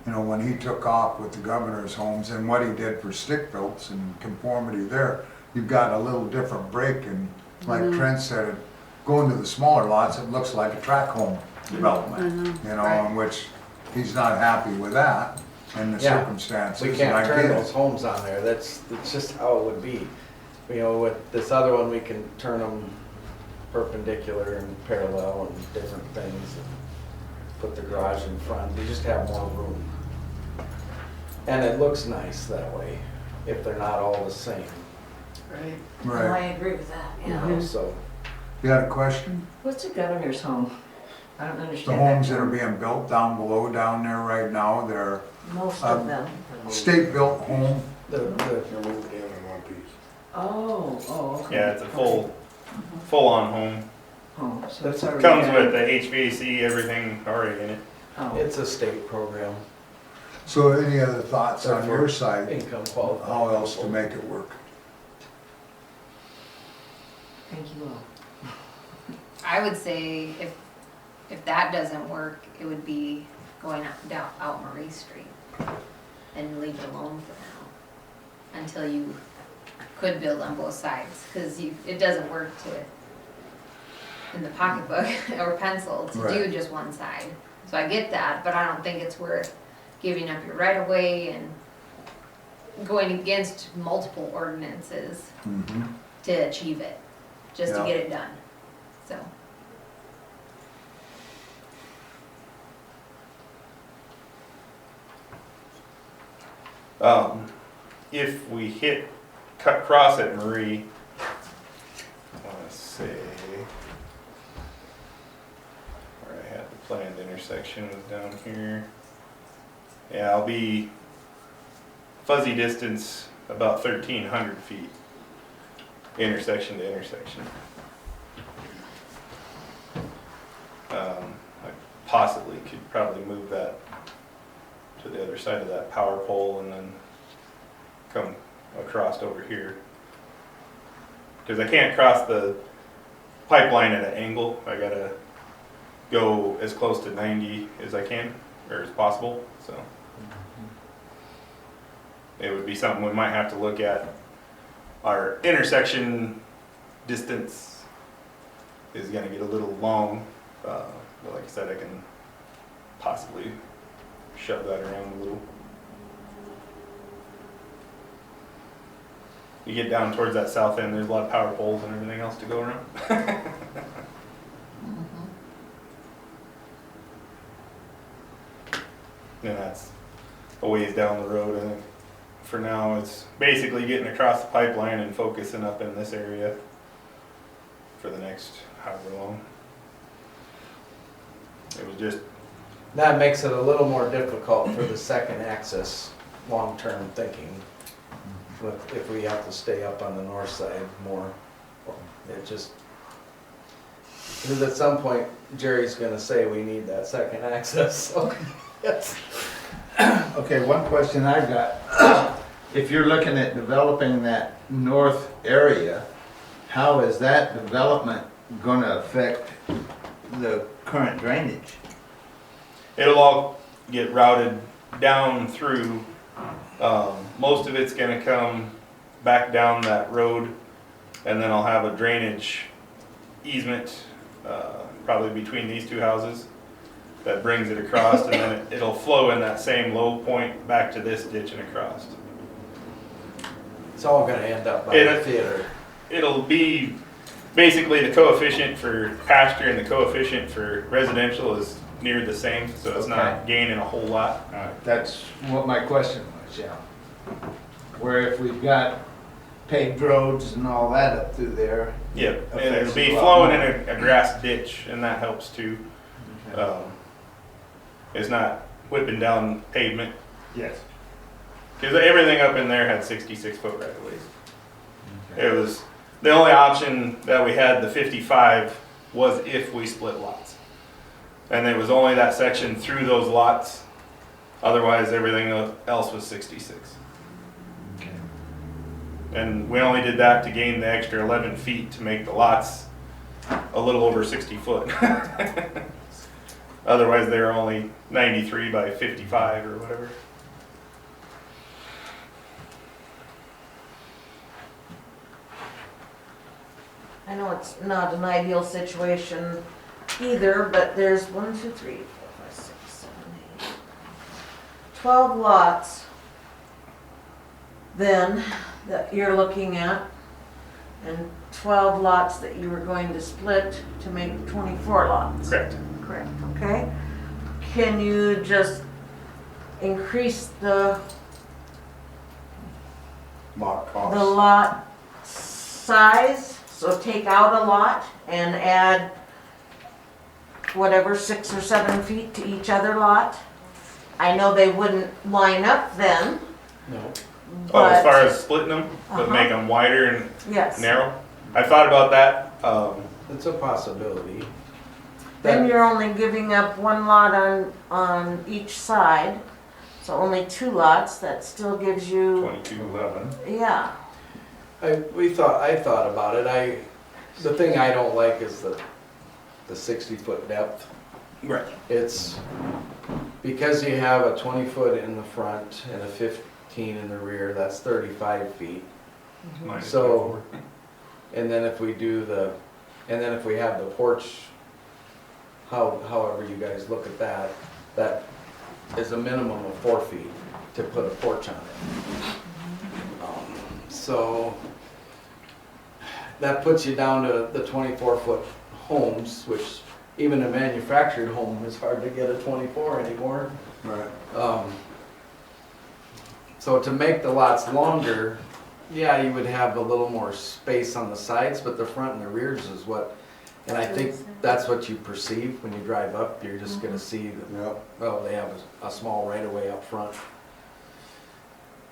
you know, when he took off with the governor's homes and what he did for stick builts and conformity there, you've got a little different break, and like Trent said, going to the smaller lots, it looks like a tract home development, you know, Right. in which he's not happy with that and the Yeah. circumstances. We and can't I turn get those it. homes on there, that's just how it would be. You know, with this other one, we can turn them perpendicular and parallel and different things. And put the garage in front, you just have more room. And it looks nice that way, if they're not all the same, Right. Right. I agree with that, you yeah. know, so. You got a question? What's a governor's home? I don't The understand homes that. that are being built down below down there right now, they're Most of them. state-built home. The, Oh, okay. Yeah, it's a full-on home. Oh, so it's already. Comes got- with the HVAC, everything already in it. Oh. it's a state program, So any other thoughts on your side, income qualified. how else to make it work? Thank you all. I would say if that doesn't work, it would be going out Marie Street and leave it alone for now until you could build on both sides, because it doesn't work in the pocketbook or pencil to do Right. just one side. So I get that, but I don't think it's worth giving up your right of way and going against multiple ordinances Mhm. to achieve it, just to Yeah. get it done, so. If we cut cross at Marie, I wanna say, where I had the planned intersection was down here. Yeah, I'll be fuzzy distance about 1,300 feet, intersection to intersection. I possibly could probably move that to the other side of that power pole and then come across over here. Because I can't cross the pipeline at an angle. I gotta go as close to 90 as I can, or as possible, so. It would be something we might have to look at. Our intersection distance is gonna get a little long, but like I said, I can possibly shove that around a little. You get down towards that south end, there's a lot of power poles and everything else to go around. And that's a ways down the road, I think. For now, it's basically getting across the pipeline and focusing up in this area for the next however long. It was just, That makes it a little more difficult for the second axis, long-term thinking. If we have to stay up on the north side more, it just, because at some point Jerry's gonna say we need that second access, so, yes. Okay, one question I've got. If you're looking at developing that north area, how is that development gonna affect the current drainage? it'll all get routed down through. Most of it's gonna come back down that road, and then I'll have a drainage easement, probably between these two houses, that brings it across, and then it'll flow in that same low point back to this ditch and across. It's all gonna end up by the theater. It'll be basically the coefficient for pasture and the coefficient for residential is near the same, so it's not gaining a whole lot. That's what my question was, yeah. Where if we've got paved roads and all that up through there. Yeah, and it'll affects be a lot flowing in more. a grass ditch, and that helps too. It's not whipping down pavement, Yes. because everything up in there had 66-foot right of ways. It was, the only option that we had, the 55, was if we split lots. And it was only that section through those lots, otherwise everything else was 66. And we only did that to gain the extra 11 feet to make the lots a little over 60 foot. Otherwise, they're only 93 by 55 or whatever. I know it's not an ideal situation either, but there's 1, 2, 3, 4, 5, 6, 7, 8, 12 lots then that you're looking at, and 12 lots that you were going to split to make 24 lots. Correct. Correct, okay. Can you just increase the Lot the cost. lot size? So take out a lot and add whatever, 6 or 7 feet to each other lot? I know they wouldn't line up then, No. Oh, as far but, as splitting them, but Uh-huh. make them wider and yes. narrow. I thought about that. It's a possibility. Then you're only giving up 1 lot on each side, so only 2 lots, that still gives you, 2211. yeah. I thought about it. The thing I don't like is the 60-foot depth. Right. It's because you have a 20-foot in the front and a 15 in the rear, that's 35 feet. Minus So, and then if we have the porch, however you guys look at that, that is a minimum of 4 feet to put a porch on it. So that puts you down to the 24-foot homes, which even a manufactured home is hard to get a 24 anymore. Right. So to make the lots longer, yeah, you would have a little more space on the sides, but the front and the rears is what, and I think that's what you perceive when you drive up. You're just gonna see that, Yep. oh, they have a small right of way up front.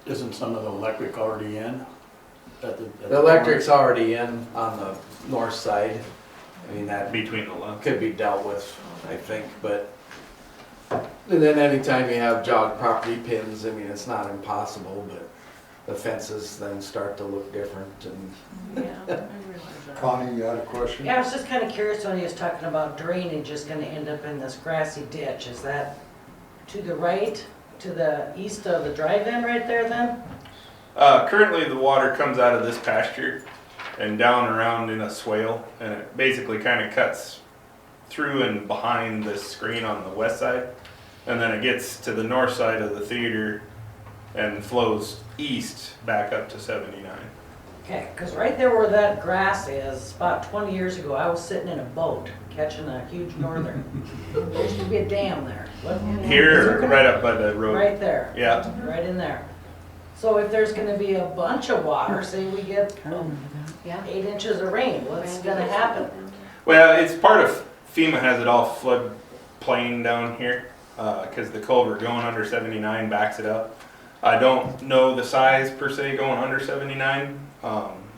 Isn't some of the electric already in? At The electric's already in on the north side. I mean, that Between the lots. could be dealt with, I think, but, and then anytime you have jog property pins, I mean, it's not impossible, but the fences then start to look different and. Yeah, I realize that. Connie, you had a question? Yeah, I was just kind of curious when he was talking about drainage is going to end up in this grassy ditch. Is that to the right, to the east of the drive-in right there then? Currently, the water comes out of this pasture and down around in a swale, and it basically kind of cuts through and behind this screen on the west side, and then it gets to the north side of the theater and flows east back up to 79. Okay, because right there where that grass is, about 20 years ago, I was sitting in a boat catching a huge northern. There used to be a dam there. Is Here, there gonna- right up by the road. Right there. Yeah. Right in there. So if there's going to be a bunch of water, say we get Yeah. 8 inches of rain, what's going to happen? Well, it's part of FEMA has it all flood plain down here because the culvert going under 79 backs it up. I don't know the size per se going under 79.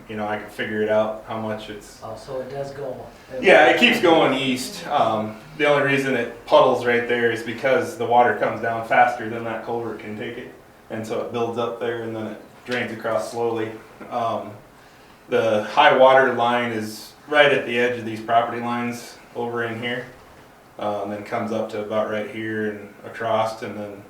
You know, I can figure it out how much it's. Oh, so it does go. Yeah, it keeps going east. The only reason it puddles right there is because the water comes down faster than that culvert can take it. And so it builds up there and then it drains across slowly. The high water line is right at the edge of these property lines over in here. Then comes up to about right here and across, and then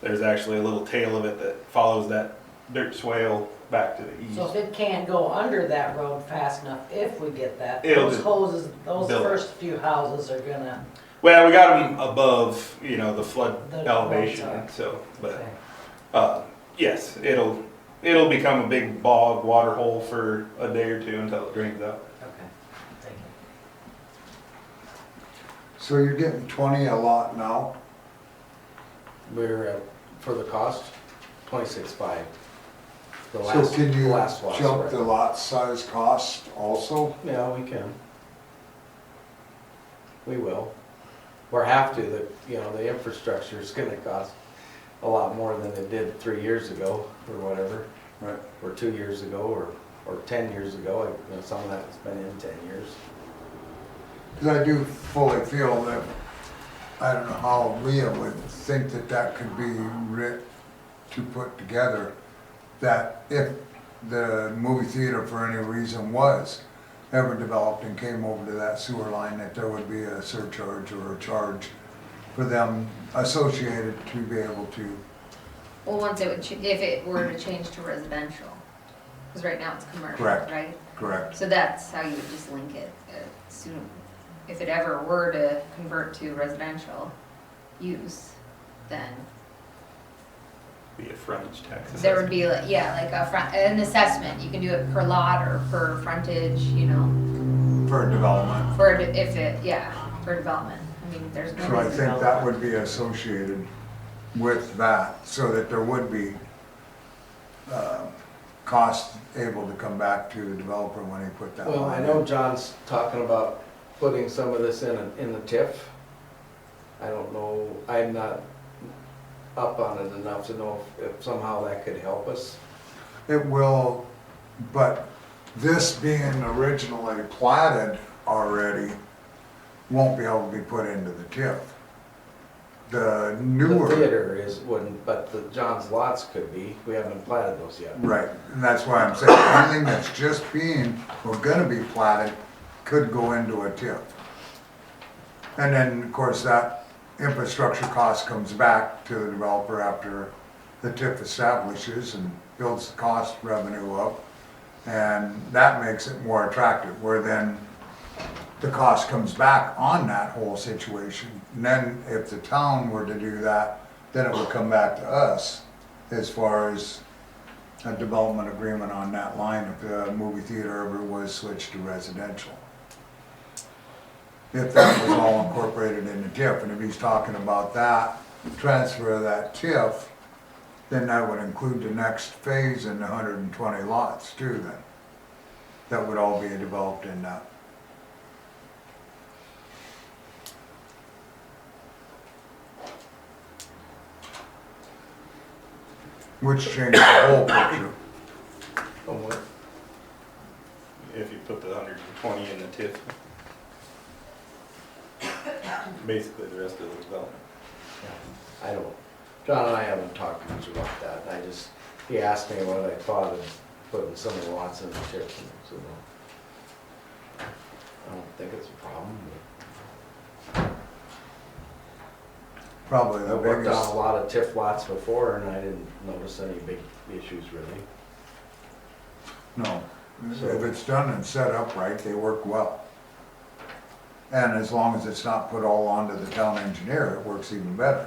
there's actually a little tail of it that follows that dirt swale back to the east. So if it can't go under that road fast enough, if we get that, It'll those just hoses, those build it. first few houses are gonna, Well, we got them above, you know, the flood The elevation, roads so, but, okay. yes, it'll become a big bog water hole for a day or two until it drains out. Okay, thank you. So you're getting 20 a lot now? We're at, for the cost, 26.5. The So last, can the you last lots jump are- the lot size cost also? Yeah, we can. We will. Or have to, the infrastructure is gonna cost a lot more than it did 3 years ago, or whatever. Right. Or 2 years ago, or 10 years ago, some of that has been in 10 years. Because I do fully feel that, I don't know how Leah would think that that could be to put together, that if the movie theater for any reason was ever developed and came over to that sewer line, that there would be a surcharge or a charge for them associated to be able to, Well, once it would, if it were to change to residential, because right now it's commercial, Correct. right? correct? So that's how you would just link it. Soon, if it ever were to convert to residential use, then Be a frontage tax. there would be like, yeah, like an assessment. You can do it per lot or per frontage, you know, For development. for development. I mean, there's no So I reason. think that would be associated with that, so that there would be cost able to come back to the developer when he put that Well, I line know in. John's talking about putting some of this in the TIF. I don't know, I'm not up on it enough to know if somehow that could help us. It will, but this being originally platted already won't be able to be put into the TIF. The The newer, theater wouldn't, but the John's lots could be, we haven't platted those yet. right, and that's why I'm saying, anything that's just being, or gonna be platted, could go into a TIF. And then, of course, that infrastructure cost comes back to the developer after the TIF establishes and builds the cost revenue up. And that makes it more attractive, where then the cost comes back on that whole situation. And then if the town were to do that, then it would come back to us as far as a development agreement on that line if the movie theater ever was switched to residential. If that was all incorporated in the TIF, and if he's talking about that, transfer of that TIF, then that would include the next phase in the 120 lots too then. That would all be developed in that. Which changes the whole picture. From what? If you put the 120 in the TIF. Basically the rest of the development. I don't, John and I haven't talked much about that, he asked me what I thought of putting some of the lots in the TIF, and so I don't think it's a problem, Probably but the I worked on biggest, a lot of TIF lots before, and I didn't notice any big issues really. no. If it's done and set up right, they work well. And as long as it's not put all onto the town engineer, it works even better.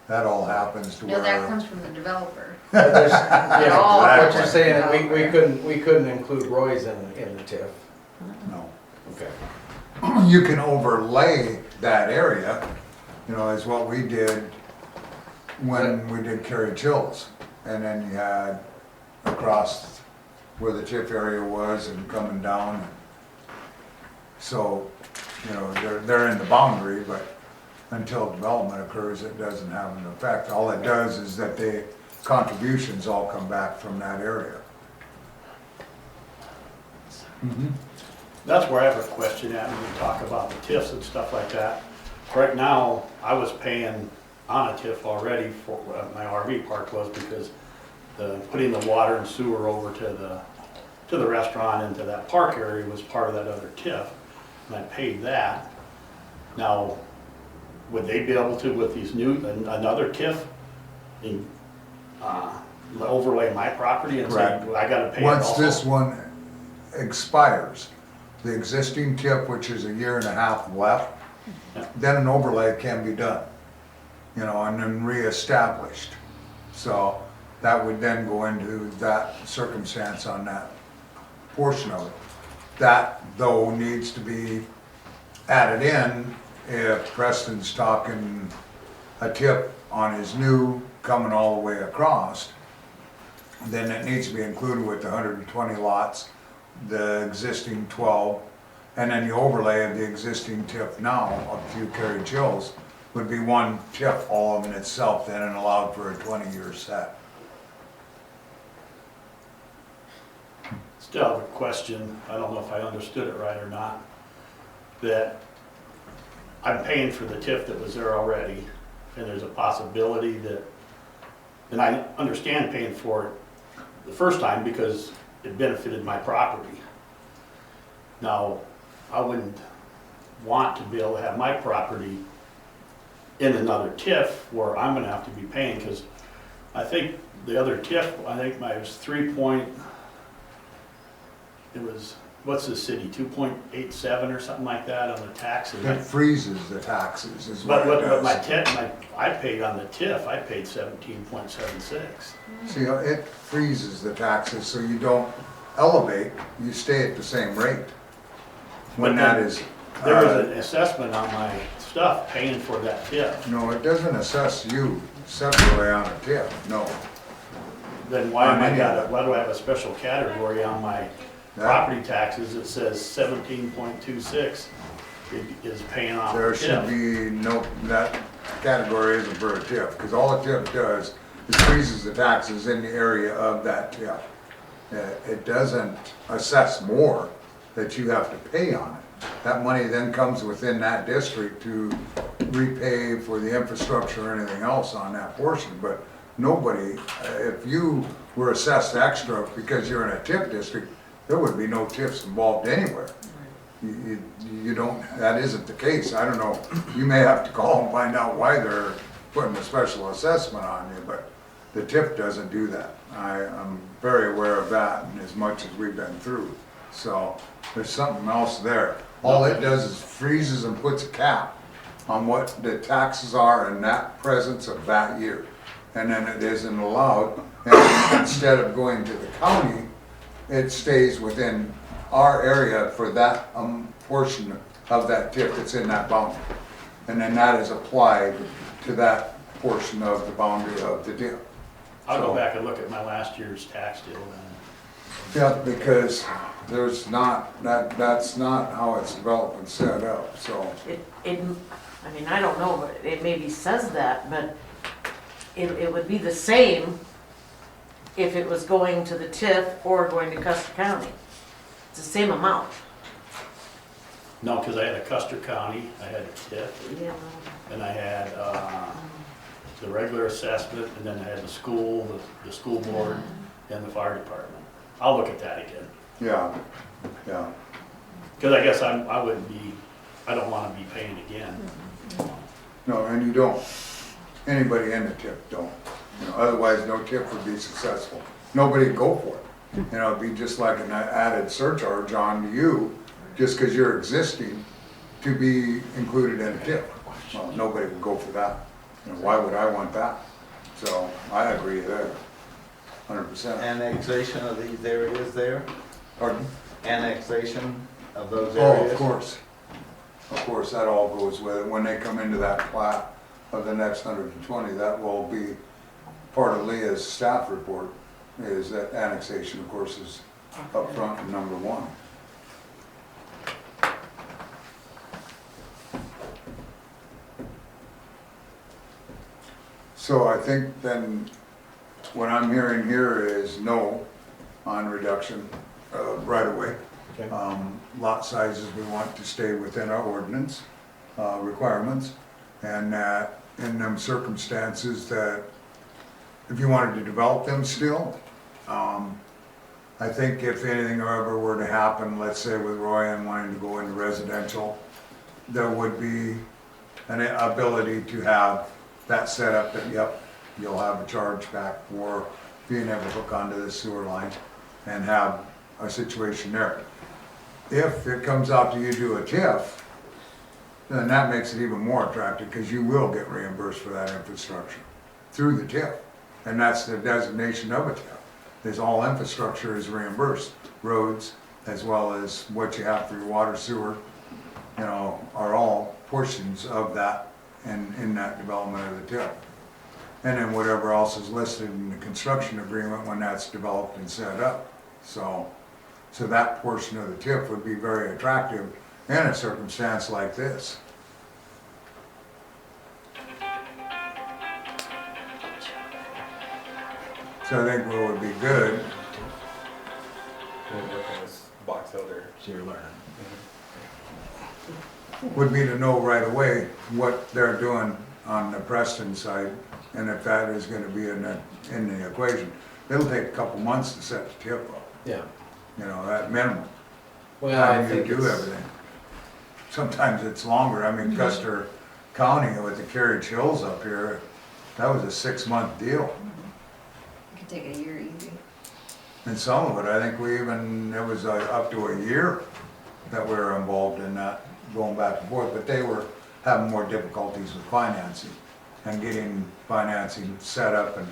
That all happens to No, that where, comes from the developer. But there's- Yeah, All what you're exactly. saying, we couldn't include Roy's in the TIF. no. Okay. You can overlay that area, you know, is what we did when we did Carriage Hills. And then you had across where the TIF area was and coming down. So, you know, they're in the boundary, but until development occurs, it doesn't have an effect. All it does is that the contributions all come back from that area. That's where I have a question at when we talk about the TIFs and stuff like that. Right now, I was paying on a TIF already for, my RV park was, because putting the water and sewer over to the restaurant and to that park area was part of that other TIF. And I paid that. Now, would they be able to, with these another TIF, overlay my property and say, Correct. I gotta pay it Once also? this one expires, the existing TIF, which is 1.5 years left, Yeah. then an overlay can be done, you know, and then reestablished. So that would then go into that circumstance on that portion of it. That, though, needs to be added in if Preston's talking a TIF on his new coming all the way across, then it needs to be included with the 120 lots, the existing 12, and then the overlay of the existing TIF now up through Carriage Hills would be one TIF all of in itself then and allowed for a 20-year set. Still have a question, I don't know if I understood it right or not, that I'm paying for the TIF that was there already, and there's a possibility that, and I understand paying for it the first time because it benefited my property. Now, I wouldn't want to be able to have my property in another TIF where I'm gonna have to be paying, because I think the other TIF, I think mine was it was, what's the city, 2.87 or something like that on the taxes. It freezes the taxes is what But it but my does. TIF, I paid on the TIF, I paid 17.76. See, it freezes the taxes, so you don't elevate, you stay at the same rate. When But that then is, There was an assessment on my stuff paying for that TIF. no, it doesn't assess you separately on a tip, no. Then why do I have a special category on my property taxes that says 17.26 is paying off the There should TIF? be no, that category isn't for a TIF, because all a TIF does is freezes the taxes in the area of that TIF. It doesn't assess more that you have to pay on it. That money then comes within that district to repay for the infrastructure or anything else on that portion, but nobody, if you were assessed extra because you're in a TIF district, there would be no TIFs involved anywhere. You don't, that isn't the case. I don't know, you may have to call and find out why they're putting a special assessment on you, but the TIF doesn't do that. I'm very aware of that, and as much as we've been through. So there's something else there. All it does is freezes and puts a cap on what the taxes are in that presence of that year. And then it isn't allowed, and instead of going to the county, it stays within our area for that portion of that TIF that's in that boundary. And then that is applied to that portion of the boundary of the TIF. I'll go back and look at my last year's tax deal then. Yeah, because there's not, that's not how it's developed and set up, so. I mean, I don't know, but it maybe says that, but it would be the same if it was going to the TIF or going to Custer County. It's the same amount. No, because I had a Custer County, I had a TIF, Yeah. and I had the regular assessment, and then I had the school, the school board, and the fire department. I'll look at that again. Yeah, yeah. Because I guess I wouldn't be, I don't want to be paying again. No, and you don't. Anybody in the TIF don't. You know, otherwise, no TIF would be successful. Nobody would go for it. You know, it'd be just like an added surcharge on you, just because you're existing, to be included in a TIF. Well, nobody would go for that. You know, why would I want that? So I agree there, 100%. Annexation of these areas there? Pardon? Annexation of those Oh, areas? of course. Of course, that all goes with it. When they come into that plat of the next 120, that will be part of Leah's staff report, is that annexation, of course, is up front and number one. So I think then what I'm hearing here is no on reduction right away. Okay. Lot sizes, we want to stay within our ordinance requirements, and that in them circumstances that if you wanted to develop them still, I think if anything ever were to happen, let's say with Roy and wanting to go into residential, there would be an ability to have that set up that, yep, you'll have a charge back for being able to hook onto the sewer line and have a situation there. If it comes out to you do a TIF, then that makes it even more attractive, because you will get reimbursed for that infrastructure through the TIF. And that's the designation of a TIF, is all infrastructure is reimbursed. Roads, as well as what you have for your water, sewer, you know, are all portions of that in that development of the TIF. And then whatever else is listed in the construction agreement when that's developed and set up. So that portion of the TIF would be very attractive in a circumstance like this. So I think what would be good, We'll look at this box out there. So you're learning. would be to know right away what they're doing on the Preston side, and if that is gonna be in the equation. It'll take a couple months to set the TIF up, Yeah. you know, at minimum. Well, How I do you think do it's- everything? Sometimes it's longer. I mean, Custer county with the Carriage Hills up here, that was a 6-month deal. It could take a year easy. And some of it, I think it was up to a year that we were involved in that, going back and forth, but they were having more difficulties with financing and getting financing set up and.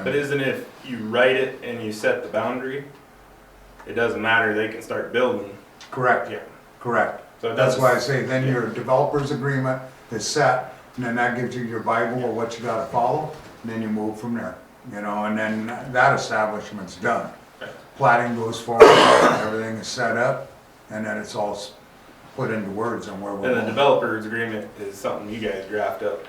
But isn't it if you write it and you set the boundary, it doesn't matter, they can start building. Correct, Yeah. correct. So it That's doesn't- why I say then your developer's agreement is set, and then that gives you your Bible of what you gotta follow, and then you move from there. You know, and then that establishment's done. Plating goes forward, everything is set up, and then it's all put into words on where we're And the going. developer's agreement is something you guys draft up,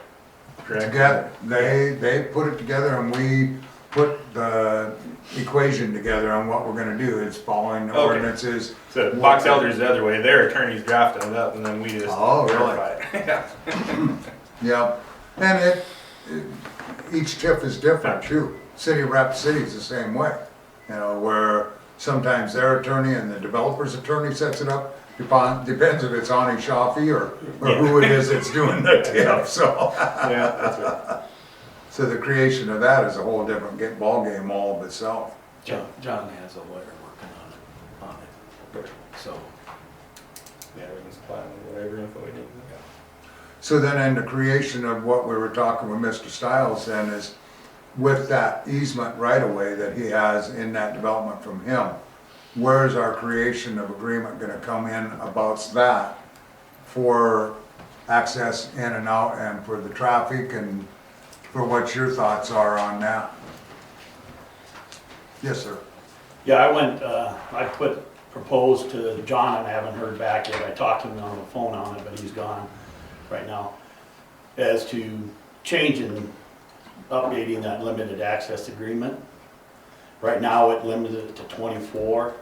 correct? Together, they put it together and we put the equation together on what we're gonna do. It's following the Okay. ordinances. So Box Elder's the other way, their attorneys drafting it up and then we just Oh, really? verify it. Yeah. Yeah, and each TIF is different too. City of Rapid City is the same way. You know, where sometimes their attorney and the developer's attorney sets it up. Depends if it's Ani Shafi or who it is that's doing the TIF, so. Yeah, that's right. So the creation of that is a whole different ballgame all of itself. John has a lawyer working on it, so. Yeah, we can supply them with whatever info we need. So then in the creation of what we were talking with Mr. Stiles then is with that easement right away that he has in that development from him, where's our creation of agreement gonna come in about that for access in and out and for the traffic and for what your thoughts are on that? Yes, sir. Yeah, I proposed to John, and I haven't heard back yet. I talked to him on the phone on it, but he's gone right now, as to changing, updating that limited access agreement. Right now, it limited it to 24,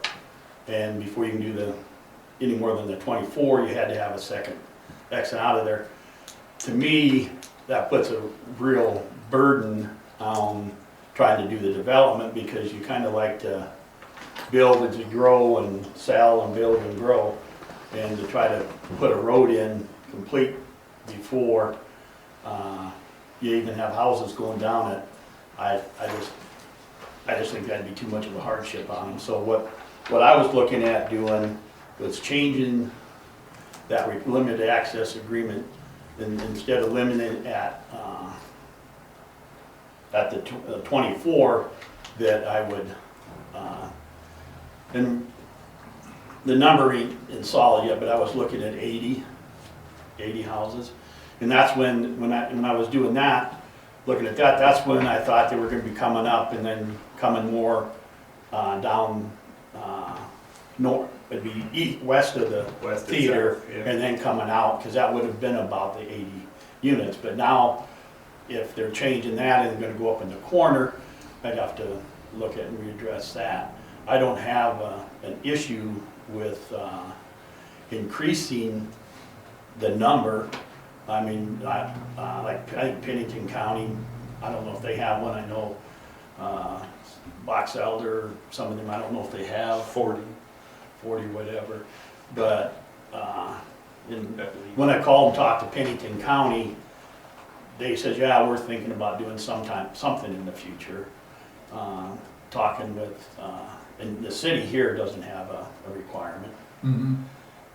and before you can do any more than the 24, you had to have a second exit out of there. To me, that puts a real burden on trying to do the development, because you kind of like to build as you grow and sell and build and grow, and to try to put a road in complete before you even have houses going down it, I just think that'd be too much of a hardship on them. So what I was looking at doing was changing that limited access agreement, and instead of limiting it at the 24, that I would, and the number ain't solid yet, but I was looking at 80 houses. And that's when I was doing that, looking at that, that's when I thought they were gonna be coming up and then coming more down north, it'd be west of the West and theater, south, yeah. and then coming out, because that would have been about the 80 units. But now, if they're changing that and they're gonna go up in the corner, I'd have to look at and readdress that. I don't have an issue with increasing the number. I mean, I think Pennington County, I don't know if they have one. I know Box Elder, some of them, I don't know if they have 40, whatever. But when I called and talked to Pennington County, they said, yeah, we're thinking about doing something in the future. Talking with, and the city here doesn't have a requirement. Mm-hmm.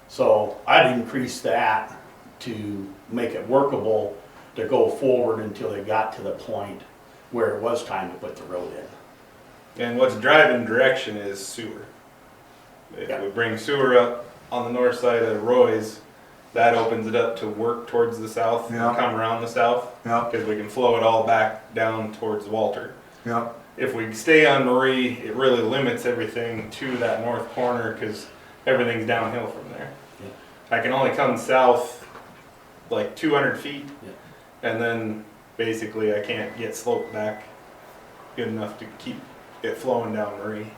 So I'd increase that to make it workable to go forward until they got to the point where it was time to put the road in. And what's driving direction is sewer. If Yeah. we bring sewer up on the north side of Roy's, that opens it up to work towards the south, Yeah. and come around the south, Yeah, because we can flow it all back down towards Walter. yeah, If we stay on Marie, it really limits everything to that north corner, because everything's downhill from there. Yeah. I can only come south like 200 feet, Yeah. and then basically I can't get sloped back good enough to keep it flowing down Marie.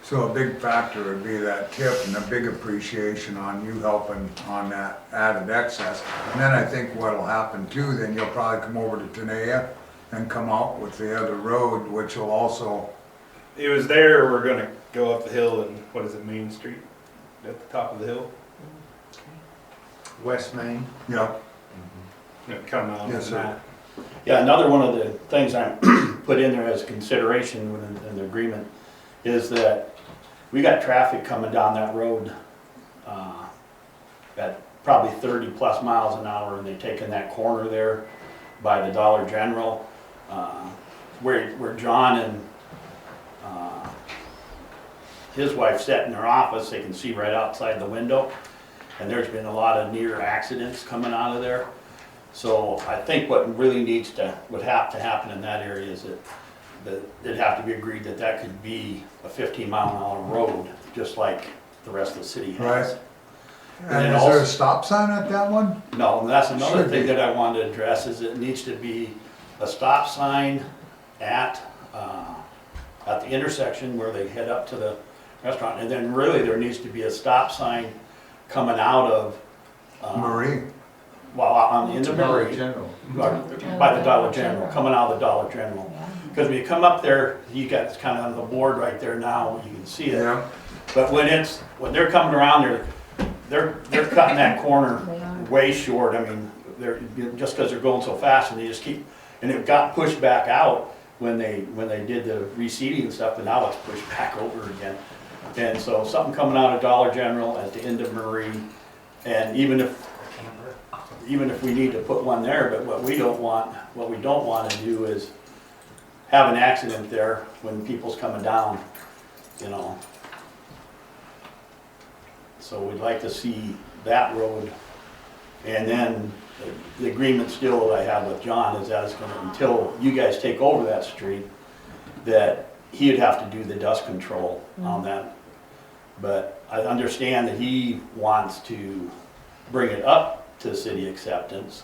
so a big factor would be that tip and a big appreciation on you helping on that added excess. And then I think what'll happen too, then you'll probably come over to Tenaya and come out with the other road, which will also, It was there, we're gonna go up the hill and, what is it, Main Street? At the top of the hill? West Main. yeah, come out Yes, and sir. that. Yeah, another one of the things I put in there as consideration in the agreement is that we got traffic coming down that road at probably 30 plus miles an hour, and they taking that corner there by the Dollar General, where John and his wife sat in their office. They can see right outside the window, and there's been a lot of near accidents coming out of there. So I think what really would have to happen in that area is that it'd have to be agreed that that could be a 15-mile-an-hour road, just like the rest of the city has. Right. And And then is there a also- stop sign at that one? No, and that's another Should thing be. that I wanted to address, is it needs to be a stop sign at the intersection where they head up to the restaurant. And then really there needs to be a stop sign coming out of, Marie? well, on the end of Dollar Marie, General. by the Dollar General, coming out of the Dollar General. Because when you come up there, you got, it's kind of on the board right there now, you can see it. Yeah, But when they're coming around, they're cutting that corner way short. I mean, just because they're going so fast, and they just keep, and it got pushed back out when they did the reseeding and stuff, but now it's pushed back over again. And so something coming out of Dollar General at the end of Marie, and even if we need to put one there, but what we don't want to do is have an accident there when people's coming down, you know. So we'd like to see that road. And then the agreement still that I have with John is that it's gonna, until you guys take over that street, that he'd have to do the dust control on that. But I understand that he wants to bring it up to city acceptance.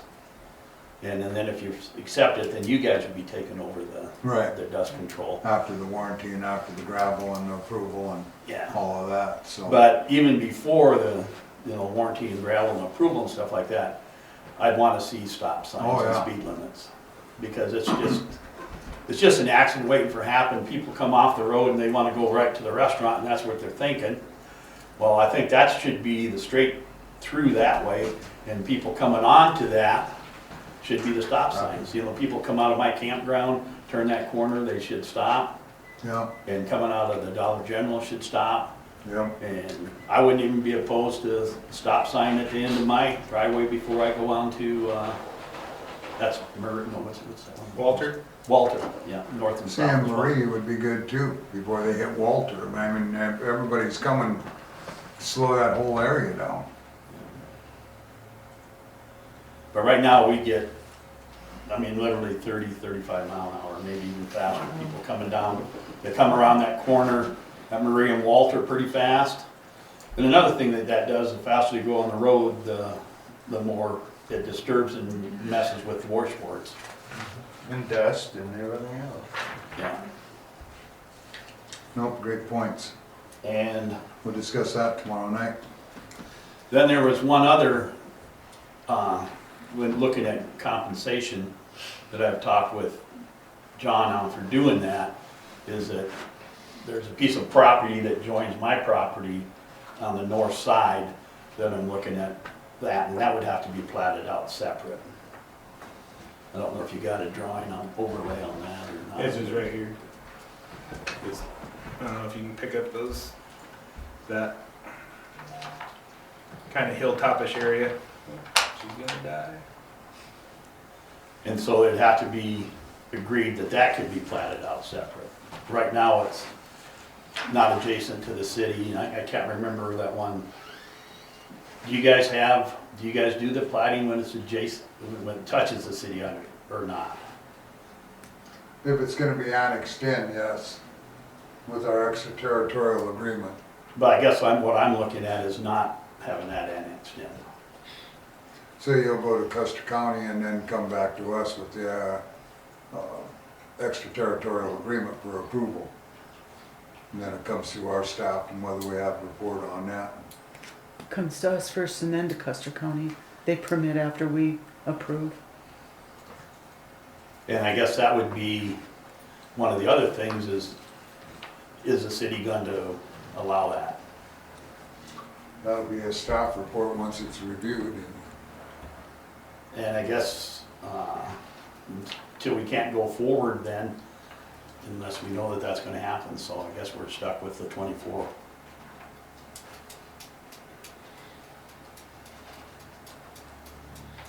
And then if you accept it, then you guys would be taking over right, the dust control. after the warranty and after the gravel and the approval and Yeah. all of that, so. But even before the, warranty and gravel and approval and stuff like that, I'd want to see stop signs Oh, and yeah. speed limits. Because it's just an accident waiting for happen. People come off the road and they want to go right to the restaurant, and that's what they're thinking. Well, I think that should be the straight through that way, and people coming onto that should be the stop signs. People come out of my campground, turn that corner, they should stop. Yeah, And coming out of the Dollar General should stop. yeah, And I wouldn't even be opposed to a stop sign at the end of my driveway before I go on to, that's what's that one? Walter, yeah, north and south. Sam as well. Marie would be good too, before they hit Walter. I mean, if everybody's coming, slow that whole area down. But right now, we get, literally 30, 35 mile an hour, maybe even faster, people coming down. They come around that corner at Marie and Walter pretty fast. And another thing that does, the faster you go on the road, the more it disturbs and messes with washboards. And dust and everything else. Yeah. Nope, great points. And We'll discuss that tomorrow night. then there was one other, when looking at compensation, that I've talked with John on for doing that, is that there's a piece of property that joins my property on the north side, that I'm looking at that, and that would have to be platted out separate. I don't know if you got a drawing on overlay on that or not. This is right here. I don't know if you can pick up that kind of hilltopish area. She's gonna die. And so it'd have to be agreed that that could be platted out separate. Right now, it's not adjacent to the city, and I can't remember that one. Do you guys do the plating when it's adjacent, when it touches the city or not? If it's gonna be annexed in, yes, with our extraterritorial agreement. But I guess what I'm looking at is not having that annexed in. So you'll go to Custer County and then come back to us with the extraterritorial agreement for approval. And then it comes through our staff and whether we have to report on that. Comes to us first and then to Custer County. They permit after we approve. And I guess that would be one of the other things is the city going to allow that? That'll be a staff report once it's reviewed. And I guess Till we can't go forward then, unless we know that that's gonna happen, so I guess we're stuck with the 24.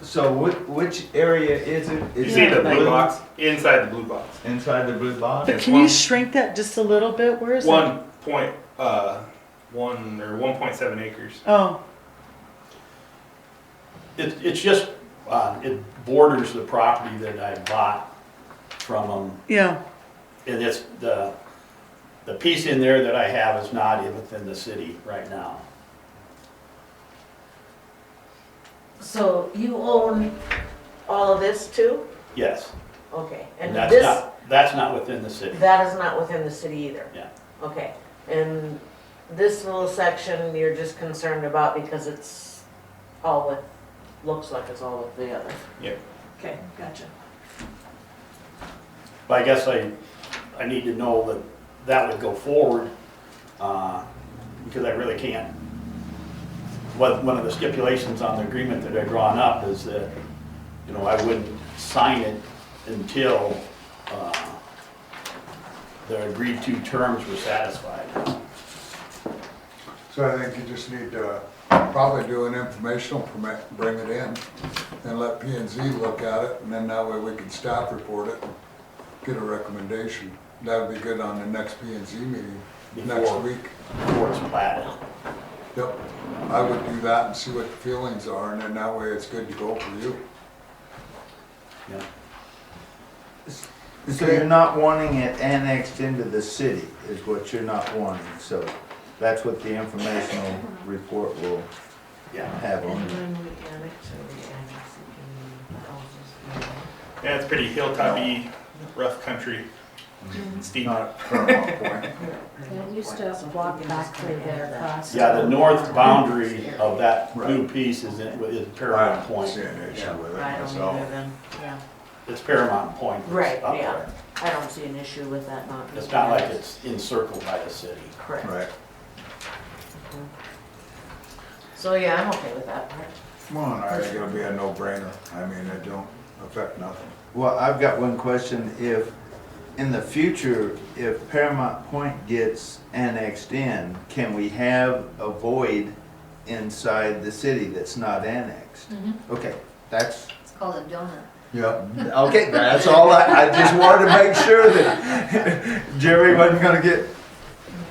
So which area is it? You Is see it the like blue box? Inside the blue box. inside the blue box? But can you shrink that just a little bit? Where is it? 1.7 acres. Oh, It's just, it borders the property that I bought from them. yeah. And it's, the piece in there that I have is not within the city right now. So you own all of this too? Yes, Okay, and and this, that's not within the city. that is not within the city either? Yeah. Okay, and this little section you're just concerned about because it's all with, looks like it's all with the other? Yep. Okay, gotcha. But I guess I need to know that that would go forward, because I really can't. One of the stipulations on the agreement that I drawn up is that, you know, I wouldn't sign it until, the agreed to terms were satisfied. So I think you just need to probably do an informational permit, bring it in, and let P and Z look at it, and then that way we can staff report it, get a recommendation. That would be good on the next P and Z meeting next Before- week. Before it's platted. Yep, I would do that and see what the feelings are, and then that way it's good to go for you. Yeah. So you're not wanting it annexed into the city, is what you're not wanting, so that's what the informational report will Yeah. have on And it. when we annex, are we annexing houses? Yeah, it's pretty hilltopy, rough country, steep. Not Fairmont Point. It used to walk back through there across. Yeah, the north boundary of that blue piece is Paramount I don't Point. see an issue with it I don't myself. either then, yeah. It's Paramount Point. that's Right, up yeah. there. I don't see an issue with that not being. It's not like annexed. it's encircled by the city. Correct. Right. So, yeah, I'm okay with that part. Well, I think it'll be a no-brainer. I mean, it don't affect nothing. Well, I've got one question. If, in the future, if Paramount Point gets annexed in, can we have a void inside the city that's not annexed? Okay, that's, It's called a donut. Yep. okay, that's all I just wanted to make sure that Jerry wasn't gonna get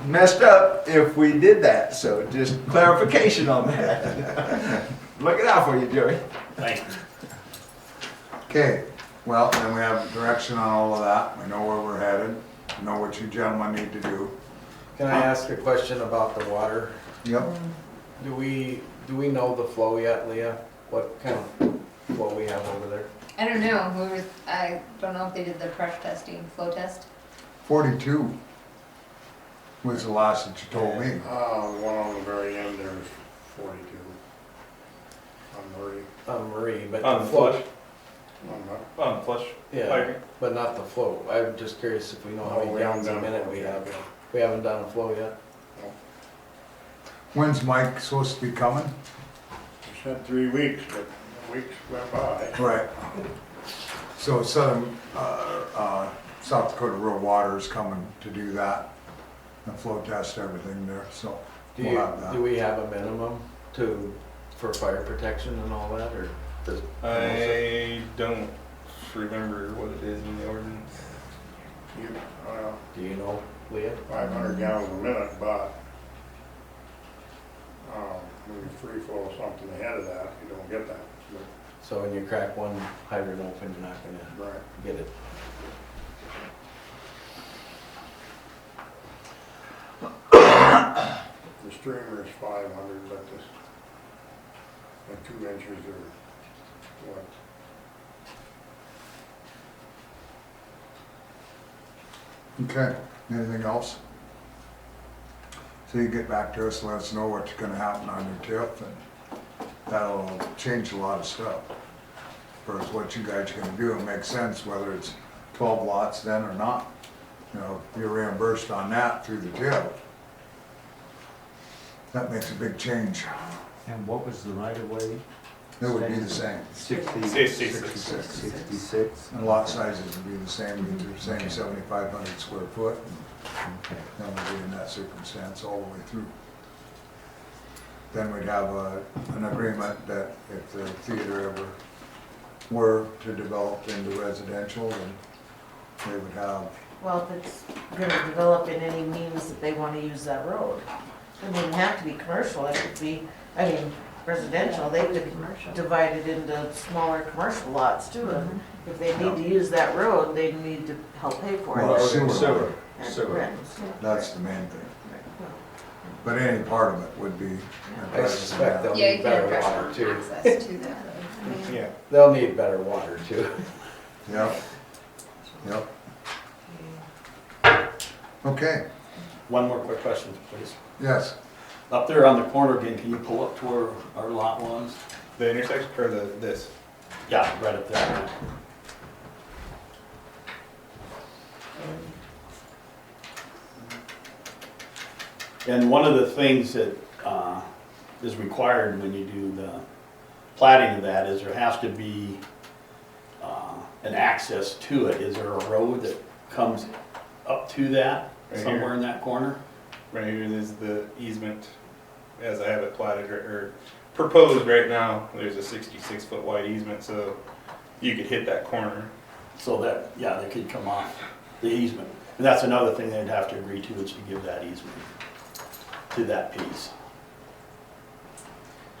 messed up if we did that, so just clarification on that. Looking out for you, Jerry. Thanks. Okay, well, then we have direction on all of that. We know where we're headed, know what you gentlemen need to do. Can I ask a question about the water? Yep. Do we know the flow yet, Leah? What kind of flow we have over there? I don't know, I don't know if they did the crush testing, flow test. 42 was the last that you told me. One on the very end there is 42 on Murray. On Marie, but On the the flow. flush, on the flush. Yeah, Piping. but not the flow. I'm just curious if we know how No, many we haven't gallons a done minute flow we yet. have. We haven't done a flow yet. When's Mike supposed to be coming? We said 3 weeks, but weeks went by. Right. So South Dakota Rural Water is coming to do that, the flow test, everything there, so we'll have that. Do we have a minimum for fire protection and all that, or does? I don't remember what it is in the ordinance. Do you know, Leah? 500 gallons a minute, but when you free flow something ahead of that, you don't get that. So when you crack one hydrant open, you're not gonna Right. get it. The streamer is 500, but the 2 inches are what? Okay, anything else? So you get back to us, let us know what's gonna happen on your TIF, and that'll change a lot of stuff. First, what you guys are gonna do, it makes sense whether it's 12 lots then or not. You know, you're reimbursed on that through the TIF. That makes a big change. And what was the right of way? It would be the same. 66. 66. And lot sizes would be the same, we'd do the same 7,500 square foot. Okay. Then we'd be in that circumstance all the way through. Then we'd have an agreement that if the theater ever were to develop into residential, then they would have, Well, if it's gonna develop in any means that they wanna use that road. It wouldn't have to be commercial, it could be, I mean, residential, they could divide it into smaller commercial lots too. And if they need to use that road, they need to help pay for Well, it. sewer. And rent. that's the main thing. But any part of it would be. I suspect they'll Yeah, you need can better impress water on too. access to that road. Yeah. They'll need better water too. Yep, yep. Okay, One more quick question, please. yes, Up there on the corner again, can you pull up to where our lot was? The intersection or this? Yeah, right up there. And one of the things that is required when you do the plating of that is there has to be an access to it. Is there a road that comes up to that, Right here. somewhere in that corner? Right here is the easement, as I have it platted or proposed right now. There's a 66-foot wide easement, so you could hit that corner. So that, yeah, they could come off the easement. And that's another thing they'd have to agree to, is to give that easement to that piece.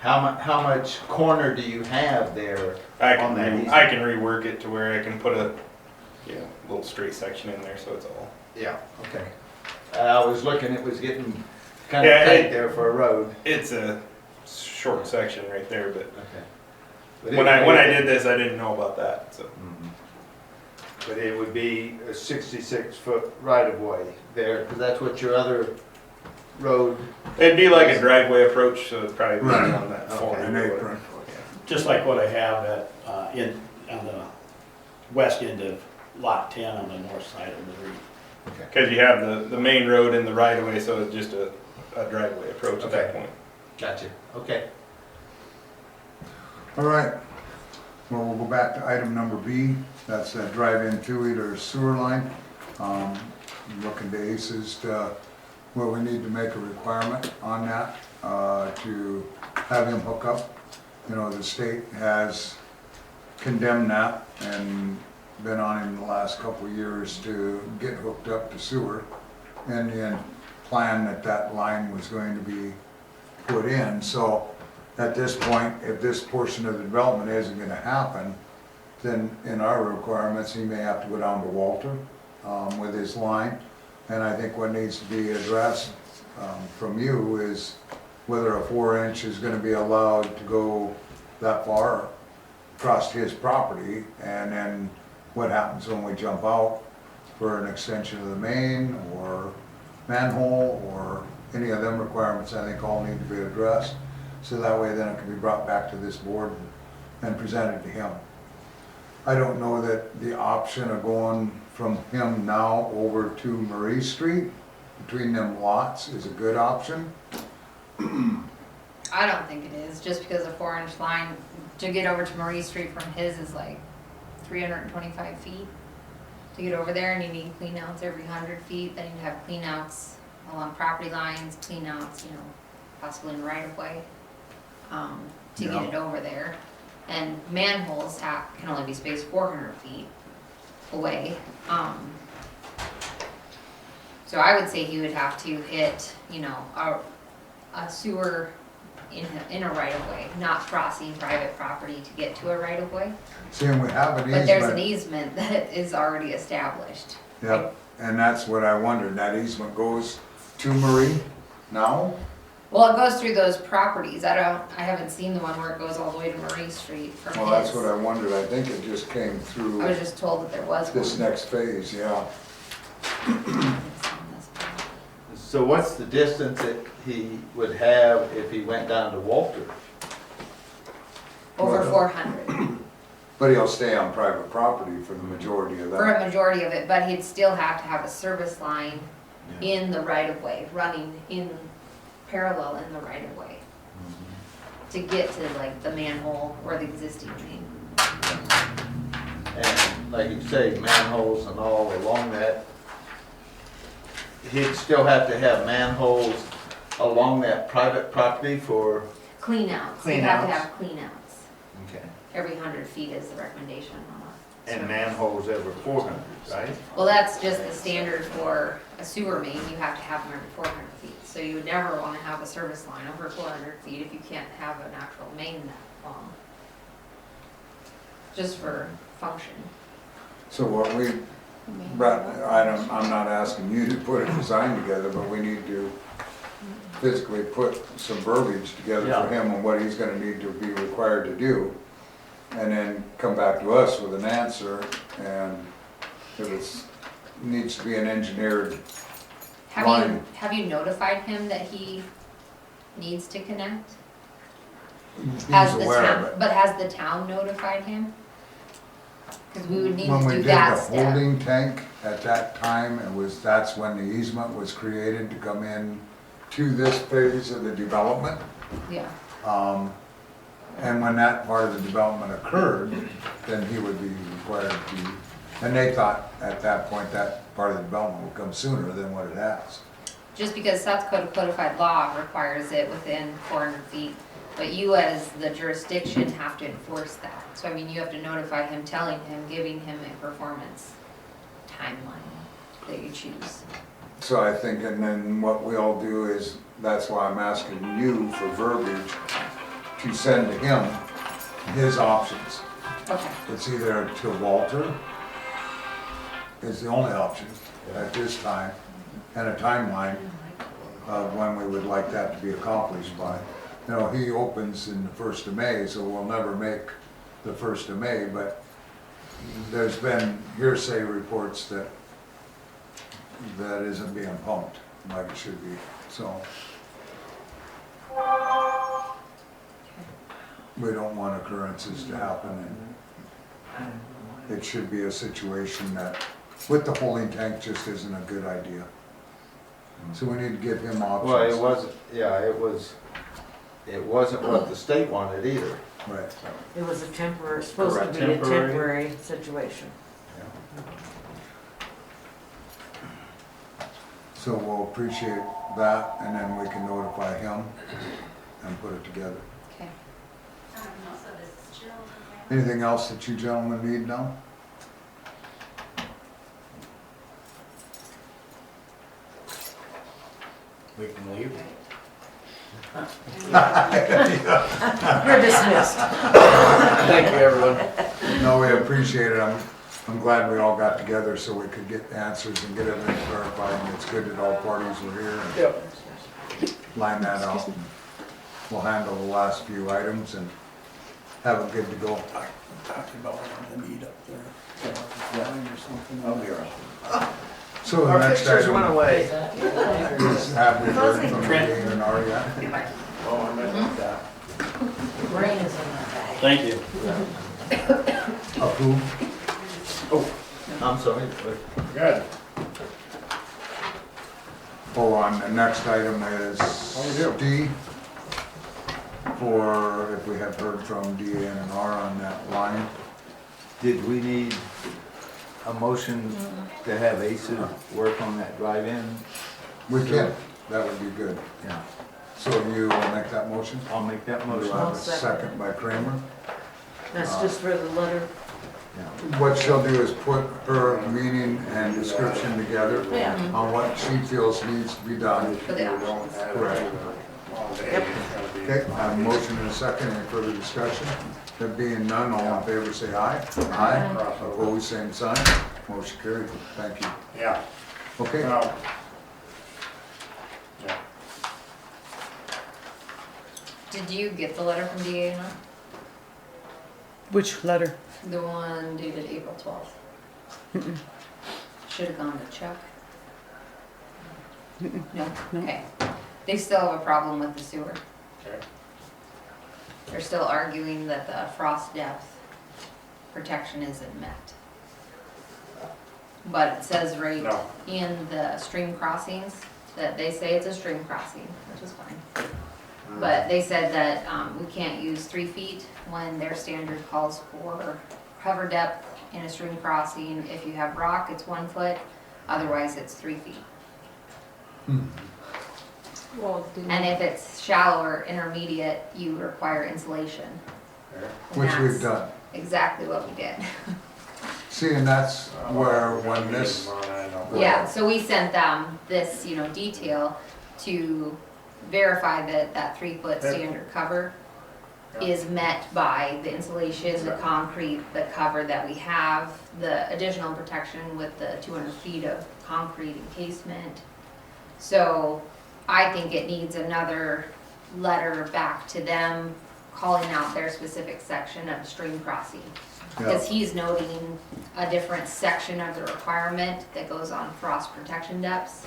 How much corner do you have there? I On that can easement. I can rework it to where I can put a little straight section in there, so it's all. Yeah, okay. I was looking, it was getting kind Yeah, of tight there for a road. It's a short section right there, but Okay. But when I did this, I didn't know about that. So Mhm. But it would be a 66-foot right-of-way there, because that's what your other road, it'd be like a driveway approach, so it'd probably be Right. on that Okay. 400 an or apron. whatever. Just like what I have at, on the west end of lot 10 on the north side of the road. Because you have the main road in the right of way, so it's just a driveway approach at that Okay. point. gotcha, okay. all right. Well, we'll go back to item number B, that's a drive-in 2-liter sewer line. Looking to ACES to, well, we need to make a requirement on that, to have him hook up. You know, the state has condemned that and been on him the last couple of years to get hooked up to sewer. And the plan that line was going to be put in, so at this point, if this portion of the development isn't gonna happen, then in our requirements, he may have to go down to Walter, with his line. And I think what needs to be addressed, from you is whether a 4-inch is gonna be allowed to go that far across his property, and then what happens when we jump out for an extension of the main, or manhole, or any of them requirements, I think all need to be addressed. So that way then it can be brought back to this board and presented to him. I don't know that the option of going from him now over to Marie Street, between them lots, is a good option. I don't think it is, just because a 4-inch line to get over to Marie Street from his is like 325 feet to get over there, and you need cleanouts every 100 feet. Then you have cleanouts along property lines, cleanouts, possibly in right of way, to get it over there. And manholes can only be spaced 400 feet away. So I would say he would have to hit, a sewer in a right of way, not crossing private property to get to a right of way. Seeing we have an But there's an easement. easement that is already established. Yep, and that's what I wondered, that easement goes to Marie now? Well, it goes through those properties. I haven't seen the one where it goes all the way to Marie Street from Well, that's his. what I wondered, I think it just came I through was just told that there was one. this next phase, yeah. So what's the distance that he would have if he went down to Walter? Over Well, 400 But he'll stay on private property for the majority of for that. a majority of it, but he'd still have to have a service line in the right of way, running in parallel in the right of way. to get to like the manhole or the existing main. And like you say, manholes and all along that. He'd still have to have manholes along that private property for, Clean outs, you have to Clean outs? have clean outs. okay, Every 100 feet is the recommendation on a and service. manholes every 400, right? Well, that's just the standard for a sewer main, you have to have them every 400 feet. So you would never wanna have a service line over 400 feet if you can't have an actual main that long. Just for function. So what we, but I'm not asking you to put a design together, but we need to physically put some verbiage together for him on what he's gonna need to be required to do. And then come back to us with an answer, and if it's, needs to be an engineered line. Have you notified him that he needs to connect? He's Has the aware of town, it. but has the town notified him? Cause we would need When to we do did that the step. holding tank, at that time, that's when the easement was created to come in to this phase of the development. Yeah, And when that part of the development occurred, then he would be required to, and they thought at that point that part of the development would come sooner than what it has. just because South Dakota codified law requires it within 400 feet. But you as the jurisdiction have to enforce that. So I mean, you have to notify him, telling him, giving him a performance timeline that you choose. So I think, and then what we'll do is, that's why I'm asking you for verbiage to send to him his options. Okay, It's either to Walter, is the only option at this time, and a timeline of when we would like that to be accomplished by. You know, he opens in the 1st of May, so we'll never make the 1st of May, but there's been hearsay reports that that isn't being pumped like it should be, so. We don't want occurrences to happen, and it should be a situation that, with the holding tank, just isn't a good idea. So we need to give him options. Well, it wasn't, yeah, it wasn't what the state wanted either. Right. It was a temporary, supposed to Correct. be a Temporary. temporary situation. So we'll appreciate that, and then we can notify him and put it together. okay. Anything else that you gentlemen need now? We can leave. You're dismissed. Thank you, everyone. No, we appreciate it. I'm glad we all got together so we could get answers and get everything clarified, and it's good that all parties were here and Yep. line that out. We'll handle the last few items and have it good to go. Talking about the meet up there. Or something. I'll be around. So the Our next pictures item went away. is, have we heard from the A&R yet? Oh, I meant like that. Brain is in that bag. Thank you. Approved? I'm sorry. Good. Oh, on the next item is D, for if we have heard from DA&R on that line. Did we need a motion to have ACES work on that drive-in? We can, that would be good. Yeah. So you will make that motion? I'll make that We'll motion. have a I'll second. second by Kramer. That's just for the letter. Yeah. What she'll do is put her meaning and description together Yeah. on what she feels needs to be done. For the options. Correct. Yep. Okay, I have a motion and a second, any further discussion? There being none, all in favor say aye. Aye. Opposed, same sign. Motion carried, thank you. Yeah. Okay, Did you get the letter from DA&R? Which letter? The one dated April 12th. Should have gone to Chuck. No? No. Okay. They still have a problem with the sewer. Okay. They're still arguing that the frost depth protection isn't met. But it says right No. in the stream crossings that they say it's a stream crossing, which is fine. But they said that, we can't use 3 feet when their standard calls for cover depth in a stream crossing. If you have rock, it's 1 foot, otherwise it's 3 feet. Well, And if it's shallow or intermediate, you require insulation. And Which we've that's done. Exactly what we did. See, and that's where when this, Yeah, so we sent them this, detail to verify that that 3-foot standard cover is met by the insulation, the concrete, the cover that we have, the additional protection with the 200 feet of concrete encasement. So I think it needs another letter back to them calling out their specific section of stream crossing. Because he's noting a different section of the requirement that goes on frost protection depths.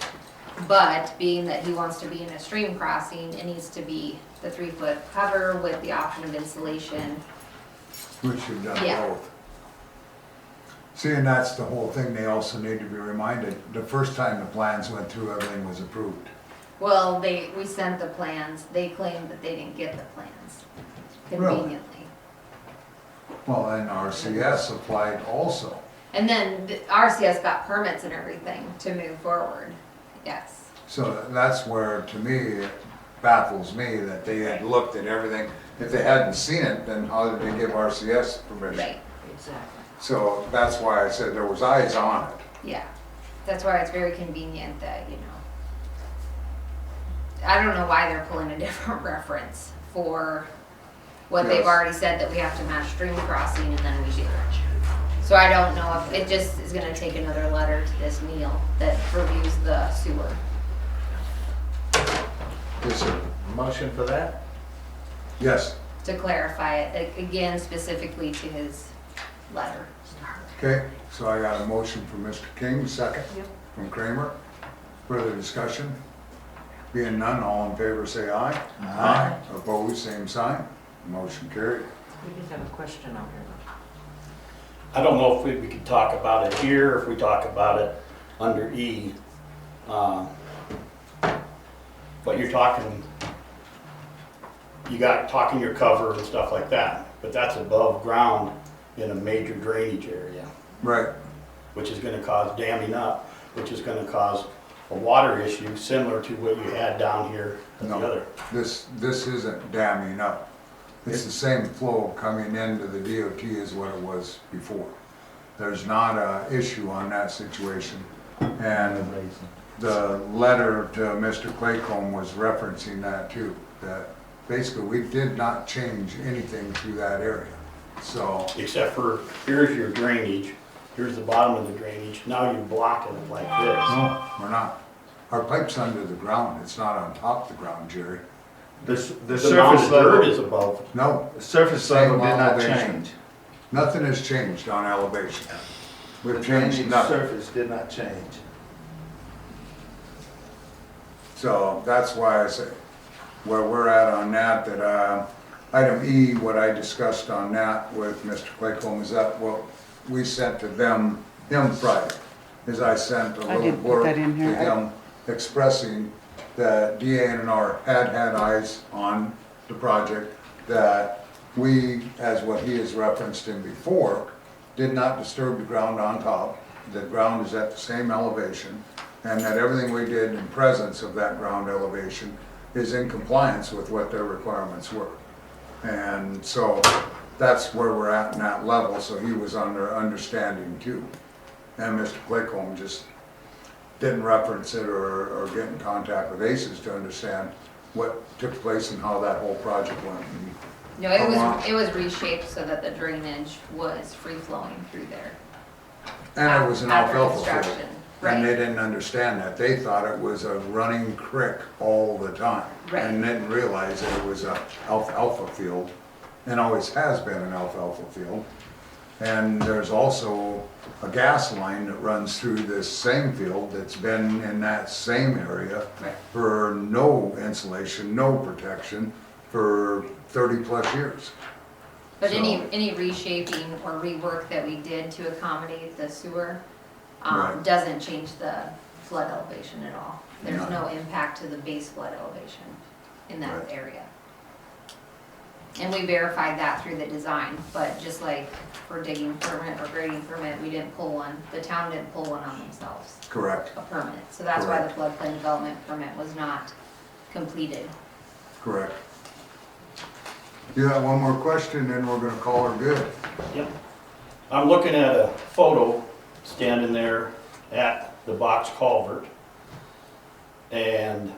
But being that he wants to be in a stream crossing, it needs to be the 3-foot cover with the option of insulation. which you've done Yeah. both. See, and that's the whole thing, they also need to be reminded, the first time the plans went through, everything was approved. Well, we sent the plans, they claimed that they didn't get the plans Really? conveniently. Well, and RCS applied also. And then the RCS got permits and everything to move forward, yes. So that's where, to me, it baffles me that they had looked at everything. If they hadn't seen it, then how did they give RCS permission? Right, exactly. So that's why I said there was eyes on it. yeah. That's why it's very convenient that, I don't know why they're pulling a different reference for what they've Yes. already said that we have to match stream crossing and then we do. So I don't know if, it just is gonna take another letter to this Neil that reviews the sewer. Yes, sir. Motion for that? Yes, To clarify it, again, specifically to his letter. okay, so I got a motion from Mr. King, second Yep. from Kramer. Further discussion? Being none, all in favor say aye. Aye. Opposed, same sign. Motion carried. We just have a question out here. I don't know if we could talk about it here, or if we talk about it under E. But you're talking, you got talking your cover and stuff like that, but that's above ground in a major drainage area, Right, which is gonna cause damming up, which is gonna cause a water issue similar to what you had down here at the No. other. this isn't damming up. It's the same flow coming into the DOT as what it was before. There's not a issue on that situation. And the letter to Mr. Claycomb was referencing that too, that basically we did not change anything to that area. So, Except for, here's your drainage, here's the bottom of the drainage, now you're blocking it like this. no, we're not. Our pipe's under the ground, it's not on top of the ground, Jerry. The The amount surface of dirt level, is above. No, the surface Same level did not elevation. change. nothing has changed on elevation. The We've drainage changed nothing. surface did not change. So that's why I say, where we're at on that, item E, what I discussed on that with Mr. Claycomb, is that what we sent to him Friday, is I sent a I little didn't put blurb that to in here. him expressing that DANR had eyes on the project, that we, as what he has referenced in before, did not disturb the ground on top. The ground is at the same elevation, and that everything we did in presence of that ground elevation is in compliance with what their requirements were. And so that's where we're at in that level, so he was under understanding too. And Mr. Claycomb just didn't reference it or get in contact with ACES to understand what took place and how that whole project went. No, it was reshaped so that the drainage was free flowing through there. And it was an After alfalfa field. construction. And they Right, didn't understand that. They thought it was a running creek all the time. Right. And didn't realize that it was a alfalfa field, and always has been an alfalfa field. And there's also a gas line that runs through this same field that's been in that same area Right. for no insulation, no protection for 30-plus years. but So- any reshaping or rework that we did to accommodate the sewer, Right. doesn't change the flood elevation at all. There's No. no impact to the base flood elevation. in that Right. area. And we verified that through the design, but just like for digging permit or grading permit, we didn't pull one, the town didn't pull one on themselves, Correct, a permit. So that's why the floodplain development permit was not completed. correct. You have one more question, then we're gonna call her good. Yep. I'm looking at a photo standing there at the box culvert, and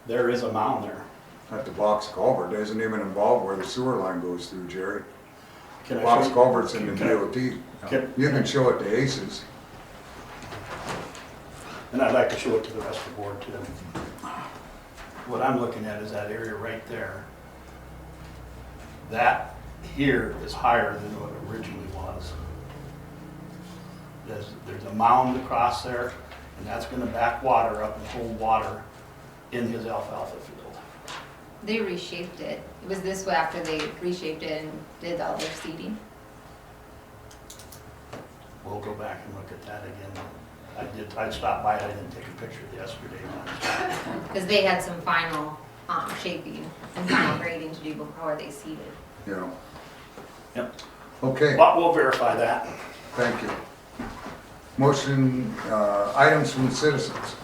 there is a mound there. At the box culvert, doesn't even involve where the sewer line goes through, Jerry. Can I Box show- culvert's in the can I- DOT. can- You can show it to Aces. And I'd like to show it to the rest of the board too. What I'm looking at is that area right there. That here is higher than what it originally was. There's a mound across there, and that's gonna back water up and hold water in his alfalfa field. They reshaped it. It was this way after they reshaped it and did all their seeding. We'll go back and look at that again. I stopped by it, I didn't take a picture yesterday. Because they had some final shaping and final grading to do before they seeded. You know. Yep. Okay, But we'll verify that. thank you. Motion, items from the citizens.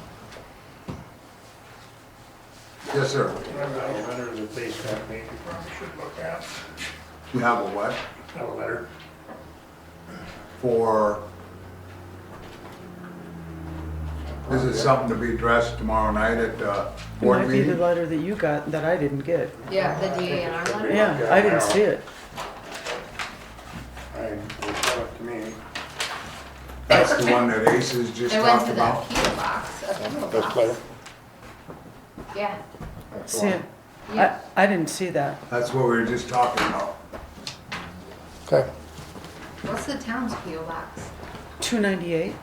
Yes, sir. A letter to the police company, you probably should look at. You have a what? Have a letter. For, is it something to be addressed tomorrow night at It board might be the meeting? letter that you got that I didn't get. Yeah, the DANR letter? Yeah, I didn't see it. It was brought up to me. That's the one that Aces just It went talked to the about? PO box, a PO That's box. clear. Yeah, That's the See one. it? yeah. I didn't see that. That's what we were just talking about. Okay. What's the town's PO box? 298?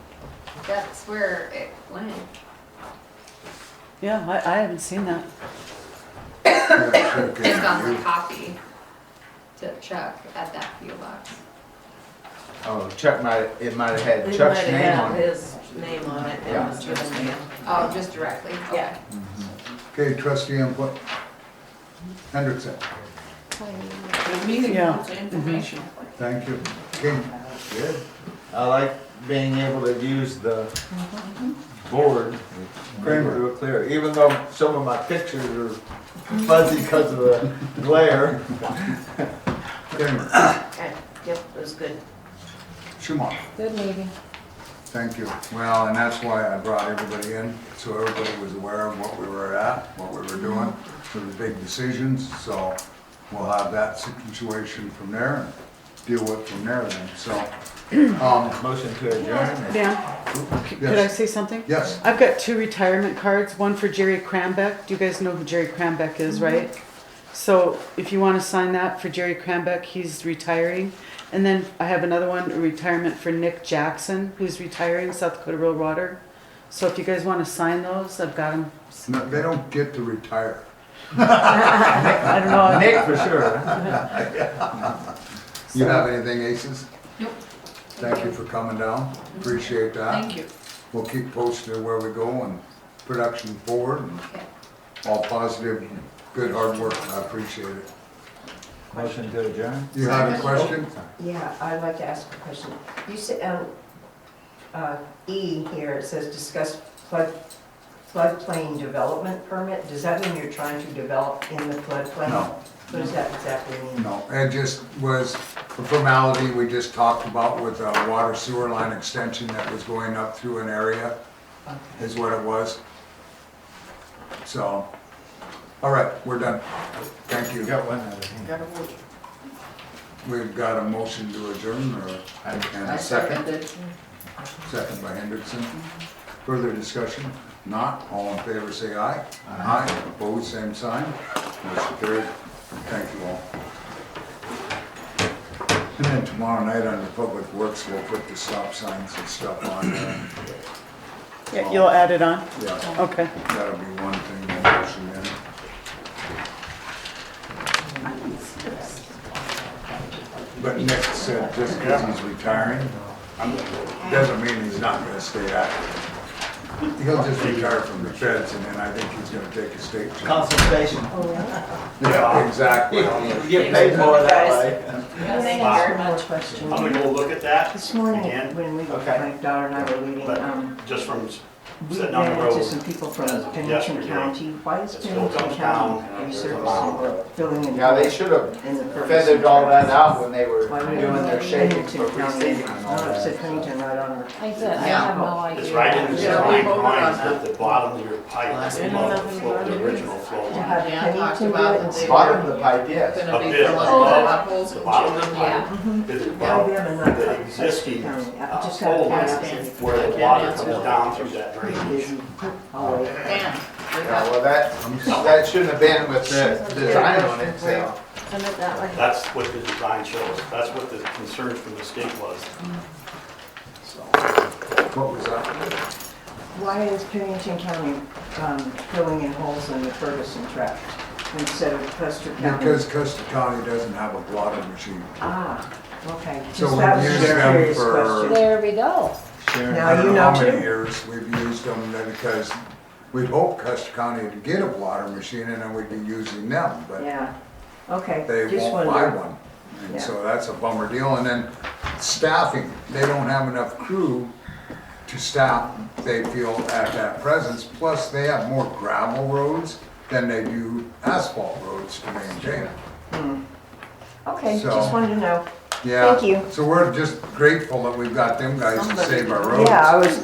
That's where it went. Yeah, I haven't seen that. Yeah, it should've came It's to on you. the copy to Chuck at that PO box. Oh, Chuck it might have They had might Chuck's have name had on it. his name on it, Yeah. and was given to him. Oh, just directly? Yeah. Okay, trustee input. Hendrickson, Yeah. thank you. King, Good. I like being able to use the board. Kramer. Real clear, even though some of my pictures are fuzzy because of the glare. Kramer, Okay, yep, it was good. Schumacher. Good meeting. Thank you. Well, and that's why I brought everybody in, so everybody was aware of what we were at, what we were doing for the big decisions. So we'll have that situation from there and deal with from there then. So, Motion to adjourn. Dan, could I yes, say something? yes, I've got 2 retirement cards, one for Jerry Cranbeck. Do you guys know who Jerry Cranbeck is, right? So if you want to sign that for Jerry Cranbeck, he's retiring. And then I have another one, a retirement for Nick Jackson, who's retiring, South Dakota Rural Water. So if you guys want to sign those, I've got them. No, they don't get to retire. I don't know. Nick for sure. You have anything, Aces? Nope. Thank you for coming down, appreciate that. Thank you. We'll keep posted where we go and production forward and Okay. all positive, good hard work, I appreciate it. Motion to adjourn. You have a question? Yeah, I'd like to ask a question. You said, E here, it says discuss floodplain development permit. Does that mean you're trying to develop in the floodplain? No. What does that exactly mean? No, it just was a formality we just talked about with a water sewer line extension that was going up through an area, is what it was. So, all right, we're done. Thank you. You got one other thing. We've got a motion to adjourn, or, and a second, second by Hendrickson. Further discussion? Not, all in favor say aye. Aye. Opposed, same sign. Motion carried. Thank you all. And then tomorrow night under Public Works, we'll put the stop signs and stuff on there. Yeah, you'll add it on? Yeah, Okay. that'll be one thing we'll motion in. But Nick said just because he's retiring, doesn't mean he's not gonna stay active. He'll just retire from the feds and then I think he's gonna take a state job. Consultation. Yeah, exactly. You get paid more that way. Thank you very much. I'm gonna go look at that This morning, again, when Okay. my daughter and I were leaving, but just from we sitting on the ran into road. some people from as of Pennington yesterday, County. Why is it still Pennington comes County down, resurfacing or filling in? Yeah, they should have in the purpose feathered and all that traffic? out when they were Why would doing their shaping for Pennington County, receiving and all no, it said that. Pennington right on the. I said, I have no idea. It's right in the Yeah, we line voted on lines that. at the bottom of your pipe, Last above month. the flow, the original flow To line. have Yeah, I talked Pennington do about it that instead they of. Bottom of the pipe, yes. Gonna A be bit for like above potholes the and bottom of the children. pipe. It is Yeah, above we haven't done the that. existing County. I just flow got line curiosity. where the water comes down through that drainage. Busy. Oh, wait. Dan, Yeah, well, that shouldn't have been with the design on it, so. Send it that way. That's what the design shows. That's what the concern from the state was. So, What was that? Why is Pennington County filling in holes in the Ferguson tract instead of Custer County? Because Custer County doesn't have a blotter machine. Ah, okay. So Just that we've was used just a them curious for- question. There we go. Sharon, Now I don't you know how know many too. years we've used them because we'd hoped Custer County to get a blotter machine and then we'd be using them, but Yeah, okay. they Just won't buy wondered. one. Yeah. And so that's a bummer deal. And then staffing, they don't have enough crew to staff, they feel, at that presence. Plus, they have more gravel roads than they do asphalt roads to maintain. Okay, So- just wanted to know. Yeah. Thank you. So we're just grateful that we've got them guys to save our roads. Yeah, I was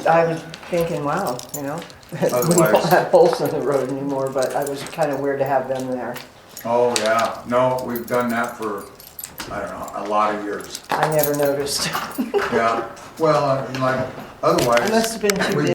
thinking, wow, you know, we don't Otherwise- have holes in the road anymore, but I was kind of weird to have them there. Oh, yeah. No, we've done that for, I don't know, a lot of years. I never noticed. Yeah. Well, like, otherwise. I must have been too we busy.